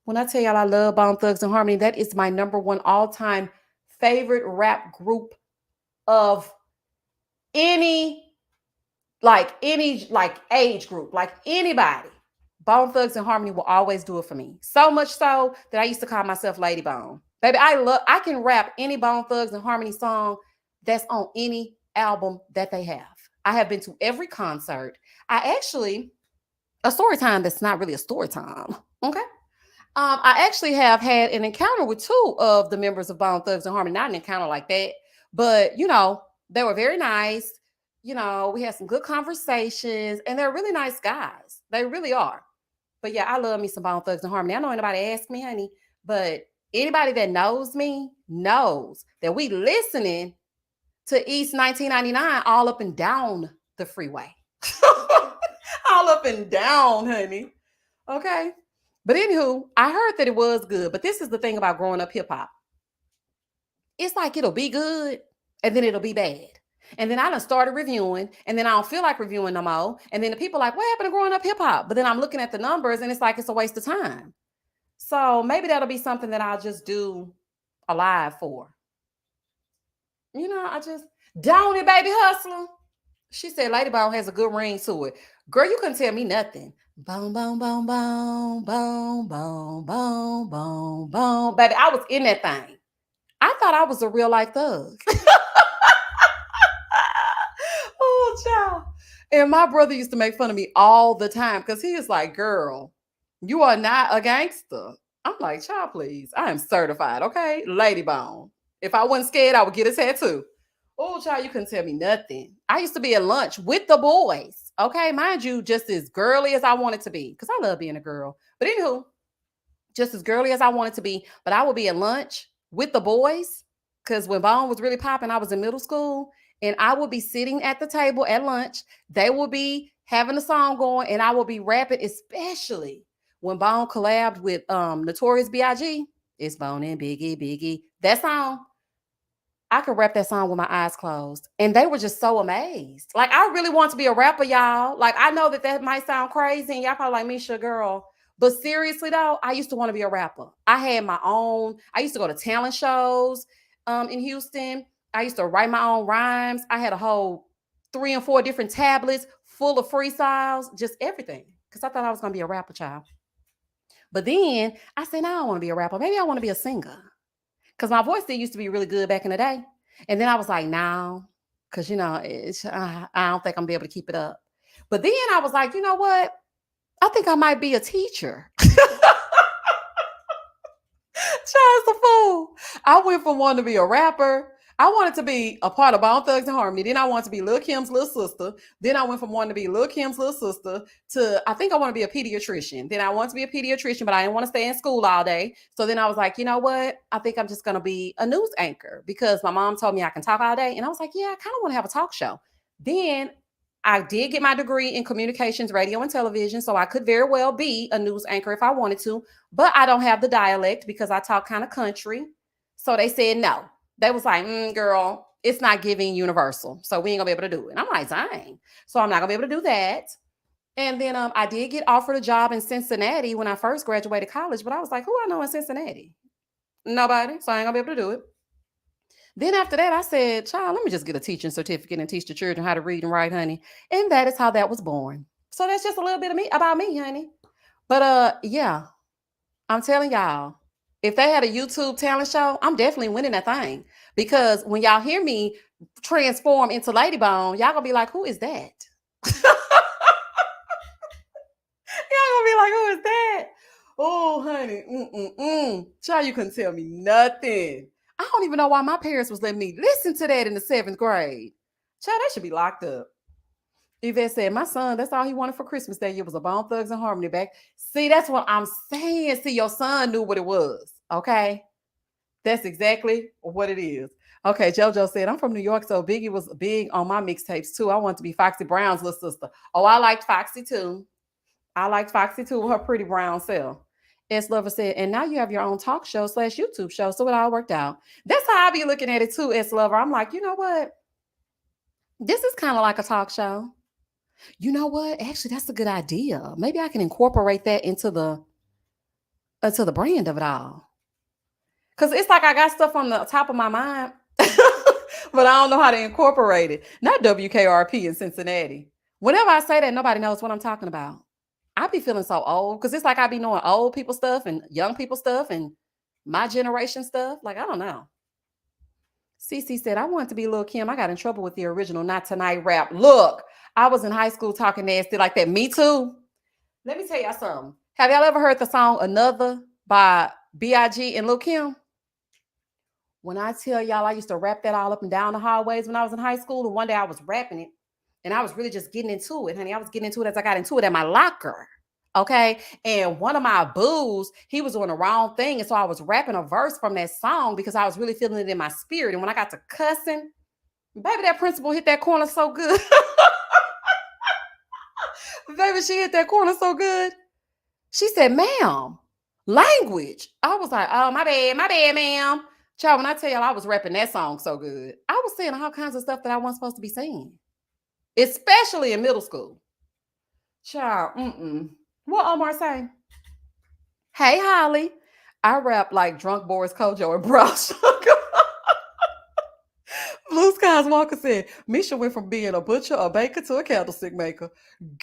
When I tell y'all I love Bone Thugs and Harmony, that is my #1 all-time favorite rap group of any age group, like anybody. Bone Thugs and Harmony will always do it for me. So much so that I used to call myself Lady Bone. Baby, I can rap any Bone Thugs and Harmony song that's on any album that they have. I have been to every concert. A story time that's not really a story time. Okay. I actually have had an encounter with 2 of the members of Bone Thugs and Harmony. Not an encounter like that, but they were very nice. We had some good conversations, and they're really nice guys. They really are. But yeah, I love me some Bone Thugs and Harmony. I know anybody asked me, honey, but anybody that knows me knows that we listening to East 1999 all up and down the freeway. All up and down, honey. Okay. But anywho, I heard that it was good. But this is the thing about growing up hip hop. It's like it'll be good and then it'll be bad. And then I done started reviewing and then I don't feel like reviewing no more. And then the people are like, what happened to growing up hip hop? But then I'm looking at the numbers and it's like it's a waste of time. So maybe that'll be something that I'll just do a live for. I just, don't it, baby hustler. She said Lady Bone has a good ring to it. Girl, you couldn't tell me nothing. Boom, boom, boom, boom, boom, boom, boom, boom, boom. Baby, I was in that thing. I thought I was a real life thug. Oh, child. And my brother used to make fun of me all the time because he is like, girl, you are not a gangster. I'm like, child, please. I am certified, okay? Lady Bone. If I wasn't scared, I would get a tattoo. Oh, child, you couldn't tell me nothing. I used to be at lunch with the boys, okay? Mind you, just as girly as I wanted to be because I love being a girl. But anywho, just as girly as I wanted to be. But I would be at lunch with the boys because when Bone was really popping, I was in middle school, and I would be sitting at the table at lunch. They will be having a song going, and I will be rapping, especially when Bone collabed with Notorious B.I.G. It's Bone and Biggie, Biggie. That song, I could rap that song with my eyes closed. And they were just so amazed. Like, I really want to be a rapper, y'all. Like, I know that might sound crazy, and y'all probably like, Misha, girl. But seriously, though, I used to want to be a rapper. I had my own, I used to go to talent shows in Houston. I used to write my own rhymes. I had a whole 3 and 4 different tablets full of freestyles, just everything. Because I thought I was going to be a rapper, child. But then I said, no, I don't want to be a rapper. Maybe I want to be a singer. Because my voice still used to be really good back in the day. And then I was like, no, because, I don't think I'm going to be able to keep it up. But then I was like, you know what? I think I might be a teacher. Child's a fool. I went from wanting to be a rapper. I wanted to be a part of Bone Thugs and Harmony. Then I wanted to be Lil Kim's little sister. Then I went from wanting to be Lil Kim's little sister to, I think I want to be a pediatrician. Then I want to be a pediatrician, but I didn't want to stay in school all day. So then I was like, you know what? I think I'm just going to be a news anchor because my mom told me I can talk all day. And I was like, yeah, I kind of want to have a talk show. Then I did get my degree in communications, radio, and television, so I could very well be a news anchor if I wanted to, but I don't have the dialect because I talk kind of country. So they said no. They was like, girl, it's not giving universal, so we ain't gonna be able to do it. And I'm like, dang. So I'm not gonna be able to do that. And then I did get offered a job in Cincinnati when I first graduated college, but I was like, who I know in Cincinnati? Nobody, so I ain't gonna be able to do it. Then after that, I said, child, let me just get a teaching certificate and teach the children how to read and write, honey. And that is how that was born. So that's just a little bit of me about me, honey. But yeah, I'm telling y'all, if they had a YouTube talent show, I'm definitely winning that thing. Because when y'all hear me transform into Lady Bone, y'all gonna be like, who is that? Y'all gonna be like, who is that? Oh, honey, child, you couldn't tell me nothing. I don't even know why my parents was letting me listen to that in the 7th grade. Child, they should be locked up. Yvette said, my son, that's all he wanted for Christmas that year was a Bone Thugs and Harmony back. See, that's what I'm saying. See, your son knew what it was. Okay. That's exactly what it is. Okay, JoJo said, I'm from New York, so Biggie was big on my mixtapes too. I want to be Foxy Brown's little sister. Oh, I liked Foxy too. I liked Foxy too with her pretty brown self. S Lover said, and now you have your own talk show / YouTube show. So it all worked out. That's how I be looking at it too, S Lover. I'm like, you know what? This is kind of like a talk show. You know what? Actually, that's a good idea. Maybe I can incorporate that into the brand of it all. Because it's like I got stuff on the top of my mind, but I don't know how to incorporate it. Not WKRP in Cincinnati. Whenever I say that, nobody knows what I'm talking about. I be feeling so old because it's like I be knowing old people stuff and young people stuff and my generation stuff. Like, I don't know. Cece said, I wanted to be Lil Kim. I got in trouble with the original Not Tonight rap. Look, I was in high school talking nasty like that. Me too. Let me tell y'all something. Have y'all ever heard the song Another by B.I.G. and Lil Kim? When I tell y'all, I used to rap that all up and down the hallways when I was in high school. And one day I was rapping it and I was really just getting into it, honey. I was getting into it as I got into it at my locker. Okay. And one of my boos, he was doing the wrong thing. And so I was rapping a verse from that song because I was really feeling it in my spirit. And when I got to cussing, baby, that principal hit that corner so good. Baby, she hit that corner so good. She said, ma'am, language. I was like, oh, my bad, ma'am. Child, when I tell y'all I was rapping that song so good, I was saying all kinds of stuff that I wasn't supposed to be saying, especially in middle school. Child, What Omar say? Hey, Holly. I rap like drunk Boris Kojo and Brown Sugar. Blue Skies Walker said, Misha went from being a butcher, a baker, to a candlestick maker.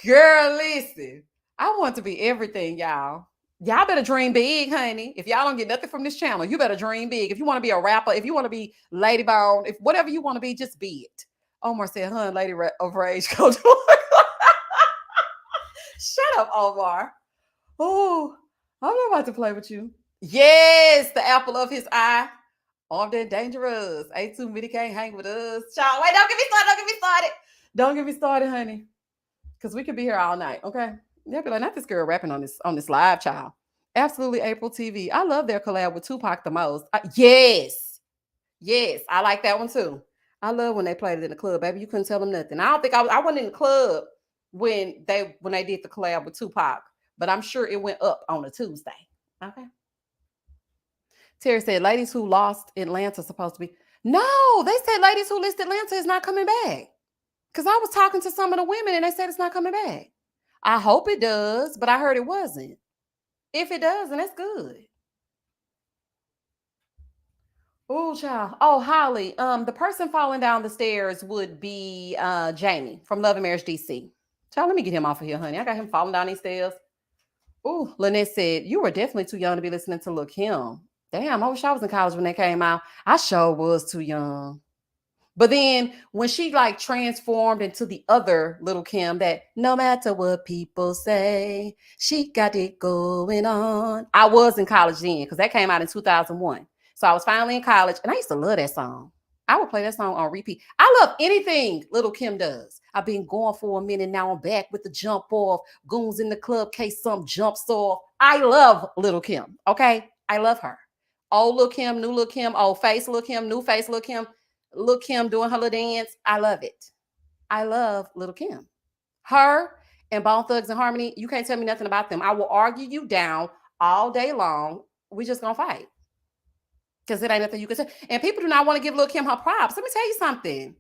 Girl, listen. I want to be everything, y'all. Y'all better dream big, honey. If y'all don't get nothing from this channel, you better dream big. If you want to be a rapper, if you want to be Lady Bone, if whatever you want to be, just be it. Omar said, hun, Lady over age coach. Shut up, Omar. Oh, I'm not about to play with you. Yes, the apple of his eye. Armed and dangerous. A2 Midi can't hang with us. Child, wait, don't get me started. Don't get me started. Don't get me started, honey. Because we could be here all night, okay? They'll be like, not this girl rapping on this live, child. Absolutely April TV. I love their collab with Tupac the most. Yes. Yes. I like that one too. I love when they played it in the club, baby. You couldn't tell them nothing. I don't think I wasn't in the club when they did the collab with Tupac, but I'm sure it went up on a Tuesday. Okay. Terry said ladies who lost Atlanta supposed to be. No, they said ladies who lost Atlanta is not coming back. Because I was talking to some of the women and they said it's not coming back. I hope it does, but I heard it wasn't. If it does, then that's good. Oh, child. Oh, Holly. The person falling down the stairs would be Jamie from Love and Marriage DC. Child, let me get him off of here, honey. I got him falling down these stairs. Oh, Lynette said, you were definitely too young to be listening to Lil Kim. Damn, I wish I was in college when they came out. I sure was too young. But then when she like transformed into the other Little Kim, that no matter what people say, she got it going on. I was in college then because that came out in 2001. So I was finally in college and I used to love that song. I would play that song on repeat. I love anything Little Kim does. I've been going for a minute. Now I'm back with the jump off. Goons in the club, case some jumps off. I love Little Kim. Okay. I love her. Old Little Kim, new Little Kim, old face Little Kim, new face Little Kim. Little Kim doing her little dance. I love it. I love Little Kim. Her and Bone Thugs and Harmony, you can't tell me nothing about them. I will argue you down all day long. We just gonna fight. Because it ain't nothing you can say. And people do not want to give Little Kim her props. Let me tell you something.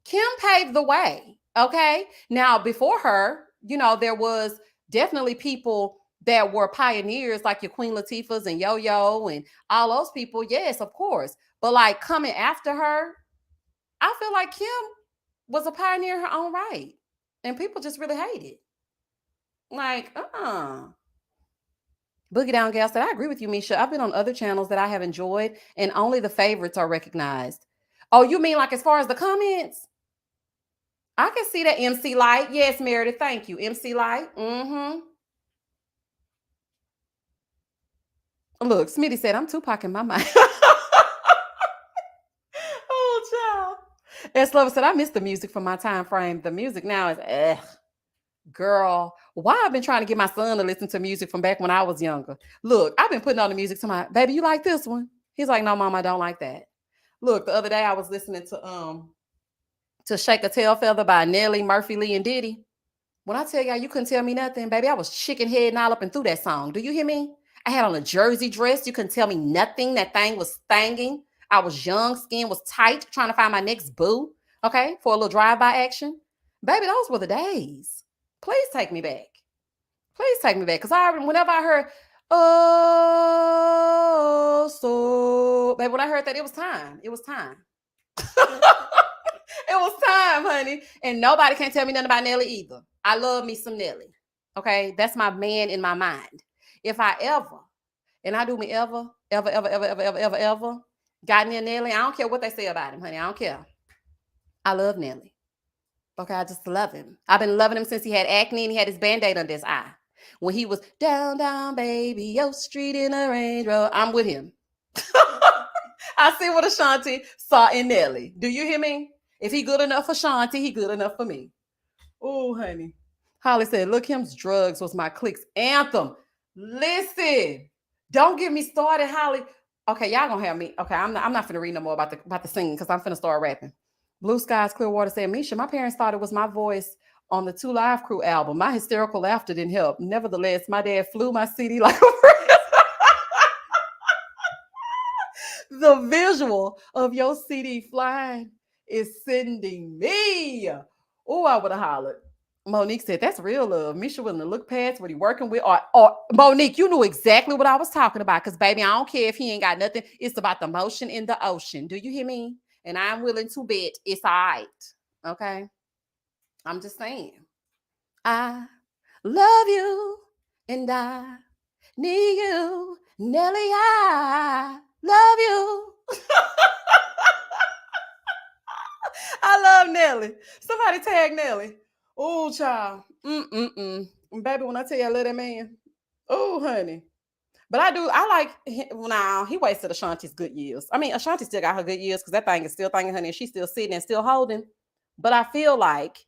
Kim paved the way. Okay. Now, before her, there was definitely people that were pioneers like your Queen Latifahs and Yo-Yo and all those people. Yes, of course. But like coming after her, I feel like Kim was a pioneer in her own right. And people just really hate it. Like, Boogie Down Gal said, I agree with you, Misha. I've been on other channels that I have enjoyed, and only the favorites are recognized. Oh, you mean like as far as the comments? I can see that MC Light. Yes, Meredith. Thank you. MC Light. Mm-hmm. Look, Smitty said, I'm Tupac in my mind. Oh, child. S. Lover said, I missed the music from my time frame. The music now is, girl, why I've been trying to get my son to listen to music from back when I was younger. Look, I've been putting on the music to my baby. You like this one? He's like, no, mom, I don't like that. Look, the other day I was listening to Shake a Tail Feather by Nelly, Murphy Lee, and Diddy. When I tell y'all you couldn't tell me nothing, baby, I was chicken heading all up and through that song. Do you hear me? I had on a jersey dress. You couldn't tell me nothing. That thing was thanging. I was young, skin was tight, trying to find my next boo. Okay, for a little drive-by action. Baby, those were the days. Please take me back. Please take me back. Because whenever I heard, oh, so, baby, when I heard that, it was time. It was time. It was time, honey. And nobody can tell me nothing about Nelly either. I love me some Nelly. Okay. That's my man in my mind. If I ever, and I do me ever, got near Nelly, I don't care what they say about him, honey. I don't care. I love Nelly. Okay. I just love him. I've been loving him since he had acne and he had his Band-Aid under his eye. When he was down, down, baby, yo, street in a Range Rover, I'm with him. I see what Ashanti saw in Nelly. Do you hear me? If he good enough for Shanti, he good enough for me. Oh, honey. Holly said, look, Kim's drugs was my clique's anthem. Listen, don't get me started, Holly. Okay, y'all gonna have me. Okay, I'm not finna read no more about the singing because I'm finna start rapping. Blue Skies Clearwater said, Misha, my parents thought it was my voice on the 2 Live Crew album. My hysterical laughter didn't help. Nevertheless, my dad flew my CD like a friend. The visual of your CD flying is sending me. Oh, I would have hollered. Monique said, that's real love. Misha willing to look past what he working with. Or Monique, you knew exactly what I was talking about. Because, baby, I don't care if he ain't got nothing. It's about the motion in the ocean. Do you hear me? And I'm willing to bet it's all right. Okay? I'm just saying. I love you and I need you. Nelly, I love you. I love Nelly. Somebody tag Nelly. Oh, child. Baby, when I tell you I love that man. Oh, honey. But I like him. Now, he wasted Ashanti's good years. I mean, Ashanti still got her good years because that thing is still thinking, honey, and she's still sitting and still holding. But I feel like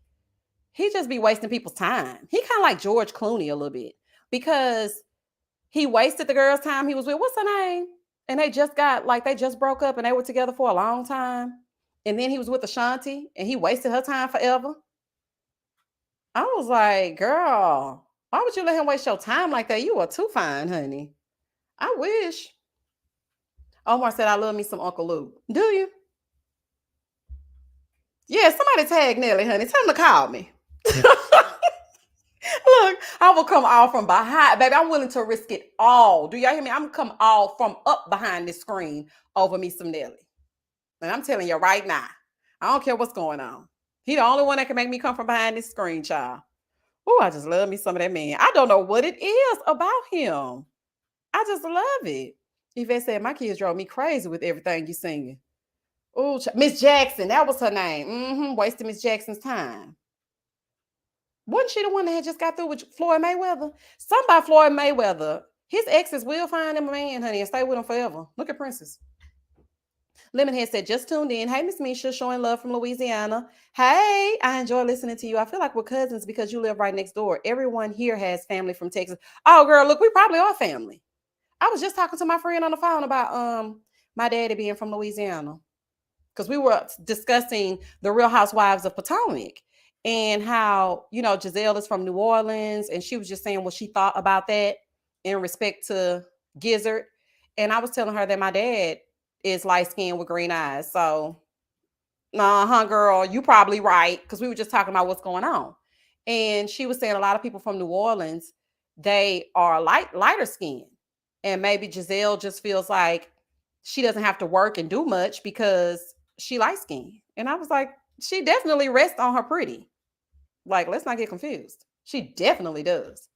he just be wasting people's time. He kind of like George Clooney a little bit because He wasted the girl's time he was with. What's her name? And they just got like they just broke up and they were together for a long time. And then he was with Ashanti and he wasted her time forever. I was like, girl, why would you let him waste your time like that? You are too fine, honey. I wish. Omar said, I love me some Uncle Luke. Do you? Yeah, somebody tag Nelly, honey. Tell him to call me. Look, I will come all from behind. Baby, I'm willing to risk it all. Do y'all hear me? I'm going to come all from up behind this screen over me some Nelly. And I'm telling you right now, I don't care what's going on. He the only one that can make me come from behind this screen, child. Oh, I just love me some of that man. I don't know what it is about him. I just love it. Yvette said, my kids drove me crazy with everything you singing. Oh, Miss Jackson, that was her name. Wasting Miss Jackson's time. Wasn't she the one that had just got through with Floyd Mayweather? Something about Floyd Mayweather. His exes will find him a man, honey, and stay with him forever. Look at Princess. Lemonhead said, just tuned in. Hey, Miss Misha, showing love from Louisiana. Hey, I enjoy listening to you. I feel like we're cousins because you live right next door. Everyone here has family from Texas. Oh, girl, look, we probably are family. I was just talking to my friend on the phone about my daddy being from Louisiana because we were discussing the Real Housewives of Potomac and how, you know, Giselle is from New Orleans, and she was just saying what she thought about that in respect to Gizzard. And I was telling her that my dad is light-skinned with green eyes. So, girl, you probably right, because we were just talking about what's going on. And she was saying a lot of people from New Orleans, they are lighter skinned. And maybe Giselle just feels like she doesn't have to work and do much because she light-skinned. And I was like, she definitely rests on her pretty. Like, let's not get confused. She definitely does.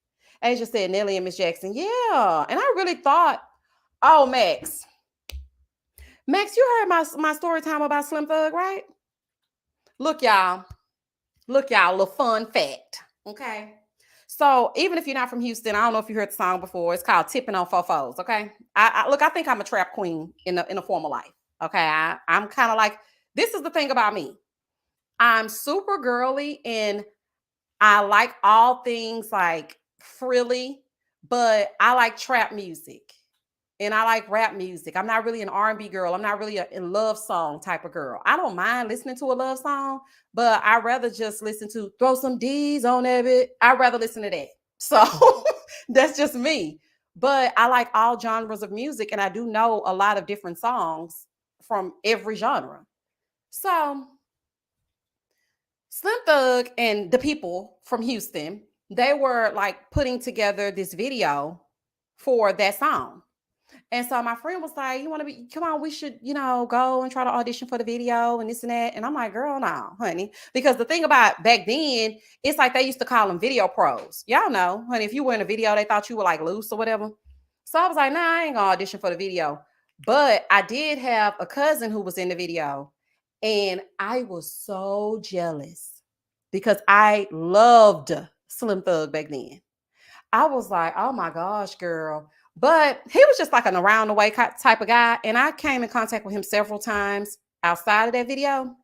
Asia said, Nelly and Miss Jackson. Yeah. And I really thought, oh, Max, you heard my story time about Slim Thug, right? Look, y'all, little fun fact. Okay. So even if you're not from Houston, I don't know if you heard the song before. It's called Tipping on Fofos. Okay. I think I'm a trap queen in a former life. Okay. I'm kind of like, this is the thing about me. I'm super girly and I like all things like frilly, but I like trap music. And I like rap music. I'm not really an R&B girl. I'm not really a love song type of girl. I don't mind listening to a love song, but I'd rather just listen to throw some D's on that bit. I'd rather listen to that. So that's just me. But I like all genres of music, and I do know a lot of different songs from every genre. So Slim Thug and the people from Houston, they were like putting together this video for that song. And so my friend was like, you want to be, come on, we should, go and try to audition for the video and this and that. And I'm like, girl, no, honey. Because the thing about back then, it's like they used to call them video pros. Y'all know, honey, if you were in a video, they thought you were like loose or whatever. So I was like, nah, I ain't gonna audition for the video. But I did have a cousin who was in the video. And I was so jealous because I loved Slim Thug back then. I was like, oh my gosh, girl. But he was just like an around the way type of guy. And I came in contact with him several times outside of that video.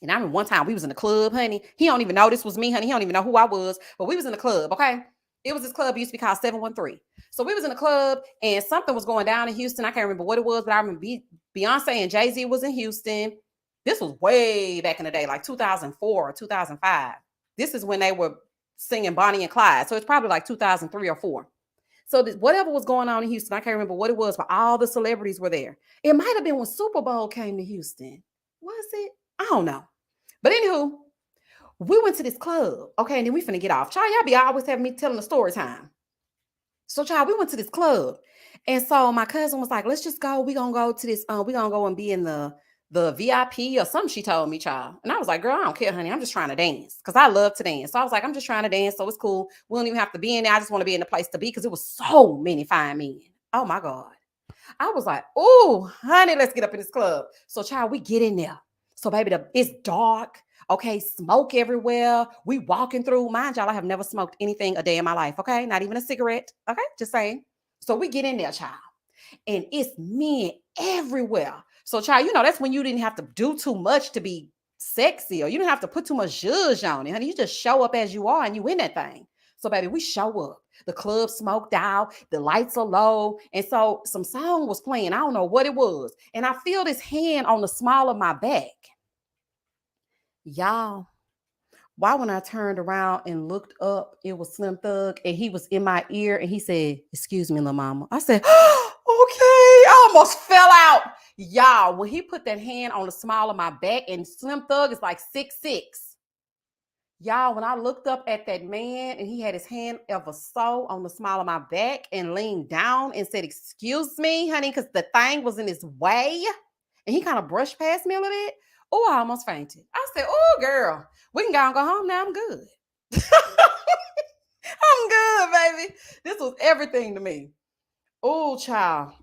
And I remember one time we was in the club, honey. He don't even know this was me, honey. He don't even know who I was. But we was in the club, okay? It was this club. It used to be called 713. So we was in the club and something was going down in Houston. I can't remember what it was, but I remember Beyonce and Jay-Z was in Houston. This was way back in the day, like 2004 or 2005. This is when they were singing Bonnie and Clyde. So it's probably like 2003 or 4. So whatever was going on in Houston, I can't remember what it was, but all the celebrities were there. It might have been when Super Bowl came to Houston. Was it? I don't know. But anywho, we went to this club. Okay, and then we finna get off. Child, y'all be always having me telling the story time. So child, we went to this club. And so my cousin was like, let's just go. We're going to go to this. We're going to go and be in the VIP or something, she told me, child. And I was like, girl, I don't care, honey. I'm just trying to dance because I love to dance. So I was like, I'm just trying to dance. So it's cool. We don't even have to be in there. I just want to be in the place to be because it was so many fine men. Oh my God. I was like, oh, honey, let's get up in this club. So child, we get in there. So baby, it's dark. Okay, smoke everywhere. We walking through. Mind y'all, I have never smoked anything a day in my life. Okay, not even a cigarette. Okay, just saying. So we get in there, child. And it's men everywhere. So, child, that's when you didn't have to do too much to be sexy or you didn't have to put too much zhuzh on it, honey. You just show up as you are and you in that thing. So, baby, we show up. The club smoked out, the lights are low. And so some song was playing. I don't know what it was. And I feel this hand on the small of my back. Y'all, why when I turned around and looked up, it was Slim Thug, and he was in my ear, and he said, "Excuse me, little mama." I said, "Okay." I almost fell out. Y'all, when he put that hand on the small of my back, and Slim Thug is like 6'6". Y'all, when I looked up at that man and he had his hand ever so on the small of my back and leaned down and said, "Excuse me, honey," because the thing was in his way, and he kind of brushed past me a little bit. Oh, I almost fainted. I said, "Oh, girl, we can go and go home now. I'm good." I'm good, baby. This was everything to me. Oh, child.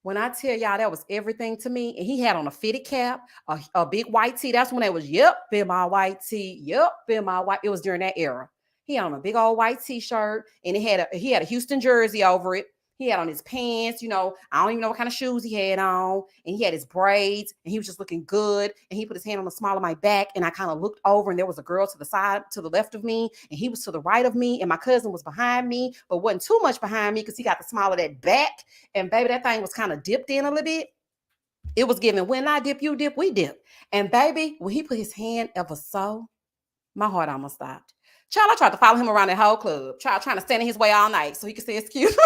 When I tell y'all that was everything to me, and he had on a fitted cap, a big white tee. That's when it was, yep, in my white tee. Yep, in my white. It was during that era. He had on a big old white t-shirt, and he had a Houston jersey over it. He had on his pants, I don't even know what kind of shoes he had on. And he had his braids, and he was just looking good. And he put his hand on the small of my back, and I kind of looked over, and there was a girl to the side, to the left of me, and he was to the right of me, and my cousin was behind me, but wasn't too much behind me because he got the small of that back. And baby, that thing was kind of dipped in a little bit. It was giving, when I dip, you dip, we dip. And baby, when he put his hand ever so, my heart almost stopped. Child, I tried to follow him around that whole club. Child, trying to stand in his way all night so he could say, "Excuse me."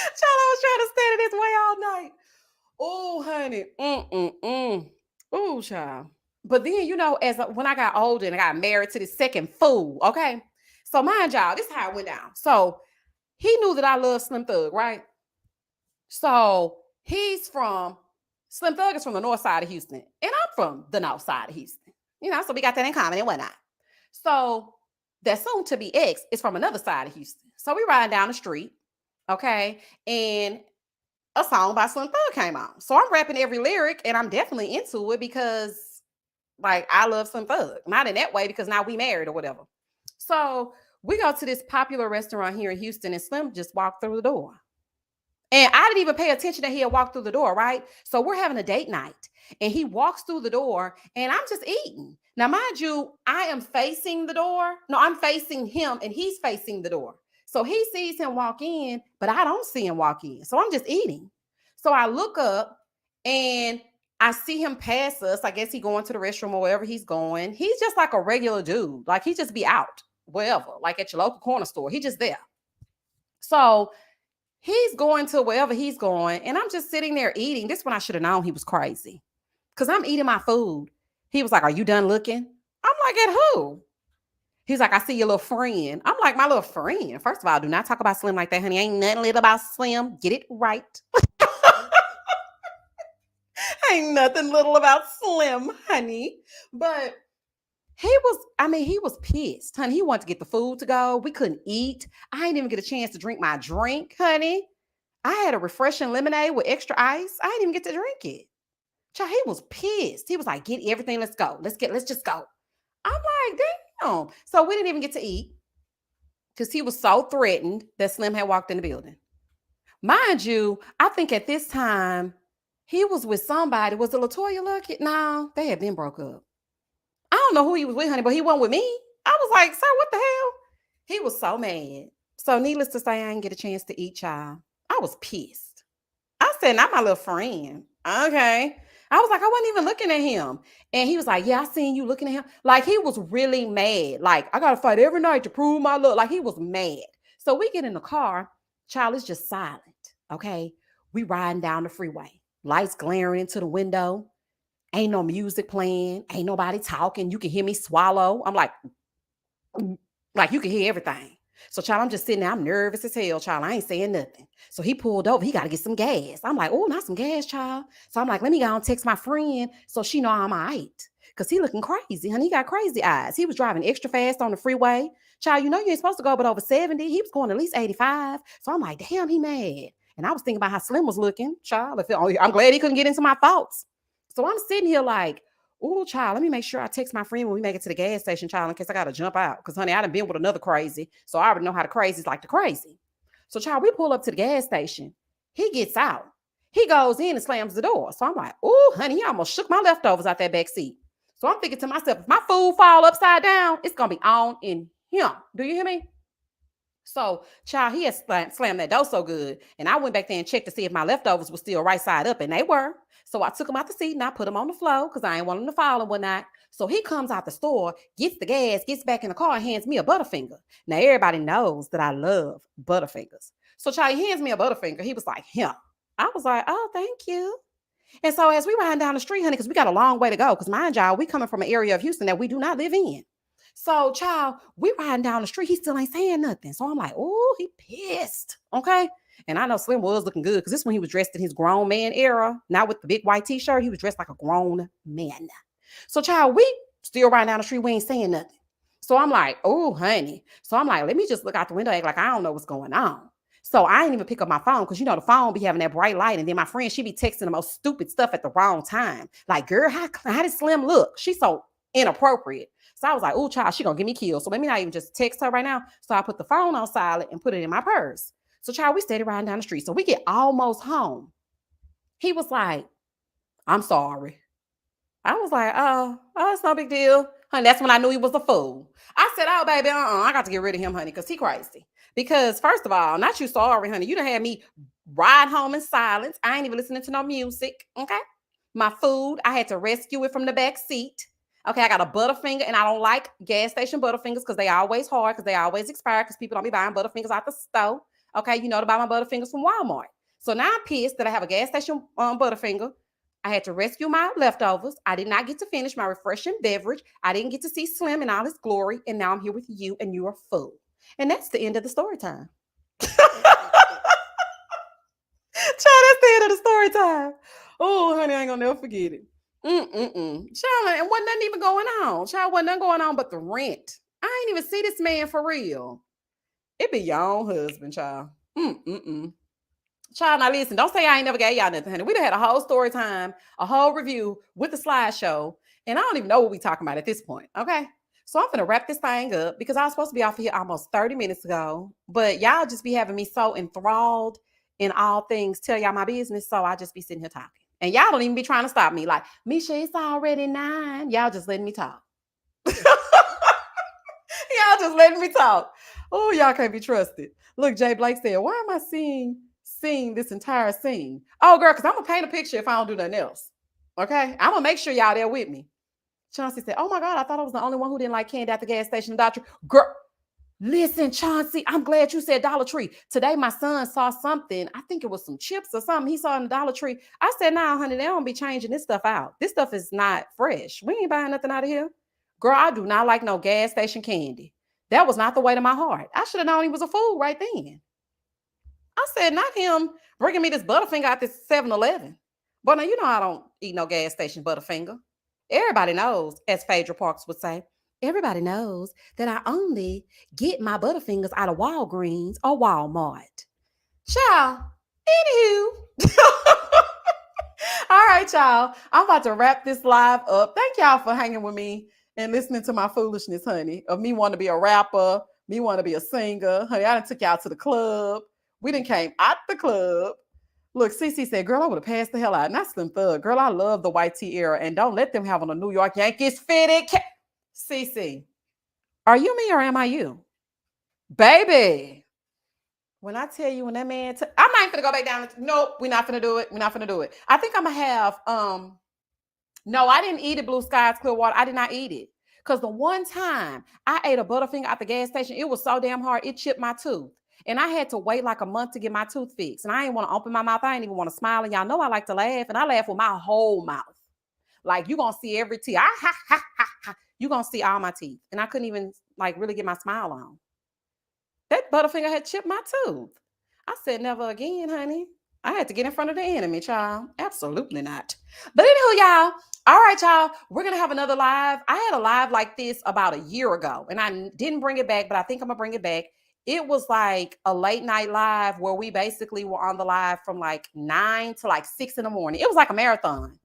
Child, I was trying to stand in his way all night. Oh, honey. Oh, child. But then, when I got older and I got married to this second fool, okay? So mind y'all, this is how it went down. So he knew that I love Slim Thug, right? So Slim Thug is from the north side of Houston, and I'm from the north side of Houston. So we got that in common and whatnot. So that soon to be ex is from another side of Houston. So we riding down the street, okay? And a song by Slim Thug came on. So I'm rapping every lyric, and I'm definitely into it because, like, I love Slim Thug. Not in that way because now we married or whatever. So we go to this popular restaurant here in Houston, and Slim just walked through the door. And I didn't even pay attention that he had walked through the door, right? So we're having a date night, and he walks through the door, and I'm just eating. Now, mind you, I am facing the door. No, I'm facing him, and he's facing the door. So he sees him walk in, but I don't see him walk in. So I'm just eating. So I look up, and I see him pass us. I guess he going to the restroom or wherever he's going. He's just like a regular dude. Like, he just be out wherever, like at your local corner store. He just there. So he's going to wherever he's going, and I'm just sitting there eating. This one I should have known he was crazy because I'm eating my food. He was like, "Are you done looking?" I'm like, "At who?" He's like, "I see your little friend." I'm like, "My little friend? First of all, do not talk about Slim like that, honey. Ain't nothing little about Slim. Get it right." Ain't nothing little about Slim, honey. But he was pissed, honey. He wanted to get the food to go. We couldn't eat. I didn't even get a chance to drink my drink, honey. I had a refreshing lemonade with extra ice. I didn't even get to drink it. Child, he was pissed. He was like, "Get everything. Let's go. Let's just go." I'm like, damn. So we didn't even get to eat because he was so threatened that Slim had walked in the building. Mind you, I think at this time he was with somebody. Was it LaToya Luckett? No, they had been broke up. I don't know who he was with, honey, but he wasn't with me. I was like, "Sir, what the hell?" He was so mad. So needless to say, I didn't get a chance to eat, child. I was pissed. I said, "Not my little friend." Okay. I was like, I wasn't even looking at him. And he was like, "Yeah, I seen you looking at him." Like, he was really mad. Like, "I got to fight every night to prove my love." Like, he was mad. So we get in the car. Child, is just silent. Okay. We riding down the freeway. Lights glaring into the window. Ain't no music playing. Ain't nobody talking. You can hear me swallow. I'm like you can hear everything. So, child, I'm just sitting there. I'm nervous as hell, child. I ain't saying nothing. So he pulled over. He got to get some gas. I'm like, "Oh, not some gas, child." So I'm like, "Let me go and text my friend so she know I'm all right." Because he looking crazy, honey. He got crazy eyes. He was driving extra fast on the freeway. Child, you ain't supposed to go but over 70. He was going at least 85. So I'm like, damn, he mad. And I was thinking about how Slim was looking. Child, I'm glad he couldn't get into my thoughts. So I'm sitting here like, "Oh, child, let me make sure I text my friend when we make it to the gas station, child, in case I got to jump out." Because, honey, I done been with another crazy. So I already know how the crazies like the crazy. So, child, we pull up to the gas station. He gets out. He goes in and slams the door. So I'm like, "Oh, honey, he almost shook my leftovers out that back seat." So I'm thinking to myself, if my food fall upside down, it's going to be on in him. Do you hear me? So, child, he had slammed that door so good. And I went back there and checked to see if my leftovers were still right side up, and they were. So I took him out the seat and I put him on the floor because I ain't want him to fall and whatnot. So he comes out the store, gets the gas, gets back in the car, and hands me a Butterfinger. Now, everybody knows that I love Butterfingers. So, child, he hands me a Butterfinger. He was like, here. I was like, oh, thank you. And so as we riding down the street, honey, because we got a long way to go, because mind y'all, we coming from an area of Houston that we do not live in. So, child, we riding down the street. He still ain't saying nothing. So I'm like, oh, he pissed. Okay. And I know Slim was looking good because this when he was dressed in his grown man era, not with the big white t-shirt. He was dressed like a grown man. So, child, we still riding down the street. We ain't saying nothing. So I'm like, oh, honey. So I'm like, let me just look out the window, act like I don't know what's going on. So I ain't even pick up my phone because, you know, the phone be having that bright light. And then my friend, she be texting the most stupid stuff at the wrong time. Like, girl, how did Slim look? She's so inappropriate. So I was like, oh, child, she gonna get me killed. So let me not even just text her right now. So I put the phone on silent and put it in my purse. So, child, we steady riding down the street. So we get almost home. He was like, I'm sorry. I was like, oh, it's no big deal. Honey, that's when I knew he was a fool. I said, oh, baby, I got to get rid of him, honey, because he crazy. Because first of all, not you sorry, honey. You done had me ride home in silence. I ain't even listening to no music, okay? My food, I had to rescue it from the back seat. Okay, I got a Butterfinger, and I don't like gas station Butterfingers because they always hard, because they always expire, because people don't be buying Butterfingers out the store. Okay, you know to buy my Butterfingers from Walmart. So now I'm pissed that I have a gas station Butterfinger. I had to rescue my leftovers. I did not get to finish my refreshing beverage. I didn't get to see Slim in all his glory. And now I'm here with you, and you're a fool. And that's the end of the story time. Child, that's the end of the story time. Oh, honey, I ain't gonna never forget it. Child, and wasn't nothing even going on. Child, wasn't nothing going on but the rent. I ain't even see this man for real. It be your own husband, child. Child, now listen, don't say I ain't never gave y'all nothing, honey. We done had a whole story time, a whole review with the slideshow, and I don't even know what we talking about at this point, okay? So I'm gonna wrap this thing up because I was supposed to be off here almost 30 minutes ago, but y'all just be having me so enthralled in all things, tell y'all my business, so I just be sitting here talking. And y'all don't even be trying to stop me like, Misha, it's already 9. Y'all just letting me talk. Y'all just letting me talk. Oh, y'all can't be trusted. Look, Jay Blake said, why am I seeing this entire scene? Oh, girl, because I'm going to paint a picture if I don't do nothing else. Okay? I'm going to make sure y'all there with me. Chauncey said, oh, my God, I thought I was the only one who didn't like candy at the gas station. Doctor, girl, listen, Chauncey, I'm glad you said Dollar Tree. Today, my son saw something. I think it was some chips or something he saw in the Dollar Tree. I said, nah, honey, they don't be changing this stuff out. This stuff is not fresh. We ain't buying nothing out of here. Girl, I do not like no gas station candy. That was not the way to my heart. I should have known he was a fool right then. I said, not him bringing me this Butterfinger out this 7-Eleven. But now, you know I don't eat no gas station Butterfinger. Everybody knows, as Phaedra Parks would say, everybody knows that I only get my Butterfingers out of Walgreens or Walmart. Child, anywho. All right, y'all. I'm about to wrap this live up. Thank y'all for hanging with me and listening to my foolishness, honey, of me wanting to be a rapper, me wanting to be a singer. Honey, I done took y'all to the club. We done came out the club. Look, Cece said, girl, I would have passed the hell out. Not Slim Thug. Girl, I love the white tee era. And don't let them have on a New York Yankees fitted. Cece, are you me or am I you? Baby, when I tell you when that man, I'm not even gonna go back down. Nope, we're not gonna do it. We're not gonna do it. I think I'm gonna have, no, I didn't eat it, Blue Skies, Clearwater. I did not eat it. Because the one time I ate a Butterfinger at the gas station, it was so damn hard, it chipped my tooth. And I had to wait like a month to get my tooth fixed. And I didn't want to open my mouth. I didn't even want to smile. And y'all know I like to laugh. And I laugh with my whole mouth. Like, you're going to see every teeth. You're going to see all my teeth. And I couldn't even, like, really get my smile on. That Butterfinger had chipped my tooth. I said, never again, honey. I had to get in front of the enemy, child. Absolutely not. But anywho, y'all. All right, y'all. We're going to have another live. I had a live like this about a year ago. And I didn't bring it back, but I think I'm going to bring it back. It was like a late night live where we basically were on the live from like 9 to like 6 in the morning. It was like a marathon.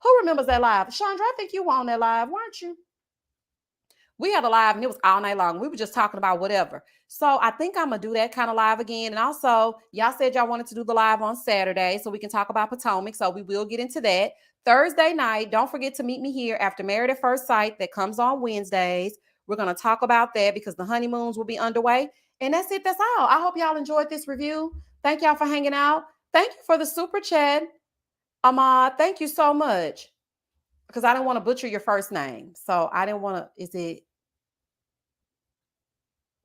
Who remembers that live? Chandra, I think you were on that live, weren't you? We had a live and it was all night long. We were just talking about whatever. So I think I'm going to do that kind of live again. And also, y'all said y'all wanted to do the live on Saturday so we can talk about Potomac. So we will get into that. Thursday night, don't forget to meet me here after Married at First Sight that comes on Wednesdays. We're going to talk about that because the honeymoons will be underway. And that's it. That's all. I hope y'all enjoyed this review. Thank y'all for hanging out. Thank you for the super chat. Ahmad, thank you so much. Because I didn't want to butcher your first name. So I didn't want to, is it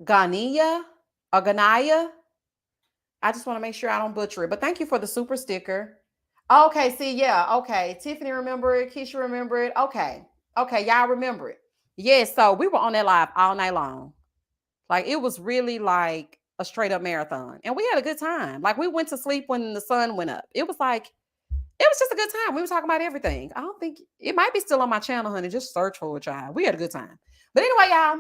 Ghania or Ganaya? I just want to make sure I don't butcher it. But thank you for the super sticker. Okay, see, yeah, okay. Tiffany remember it. Keisha remember it. Okay. Okay, y'all remember it. Yes, so we were on that live all night long. Like it was really like a straight up marathon. And we had a good time. Like we went to sleep when the sun went up. It was like, it was just a good time. We were talking about everything. I don't think it might be still on my channel, honey. Just search for it, y'all. We had a good time. But anyway, y'all,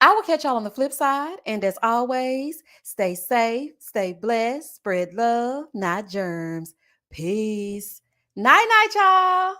I will catch y'all on the flip side. And as always, stay safe, stay blessed, spread love, not germs. Peace. Night, night, y'all.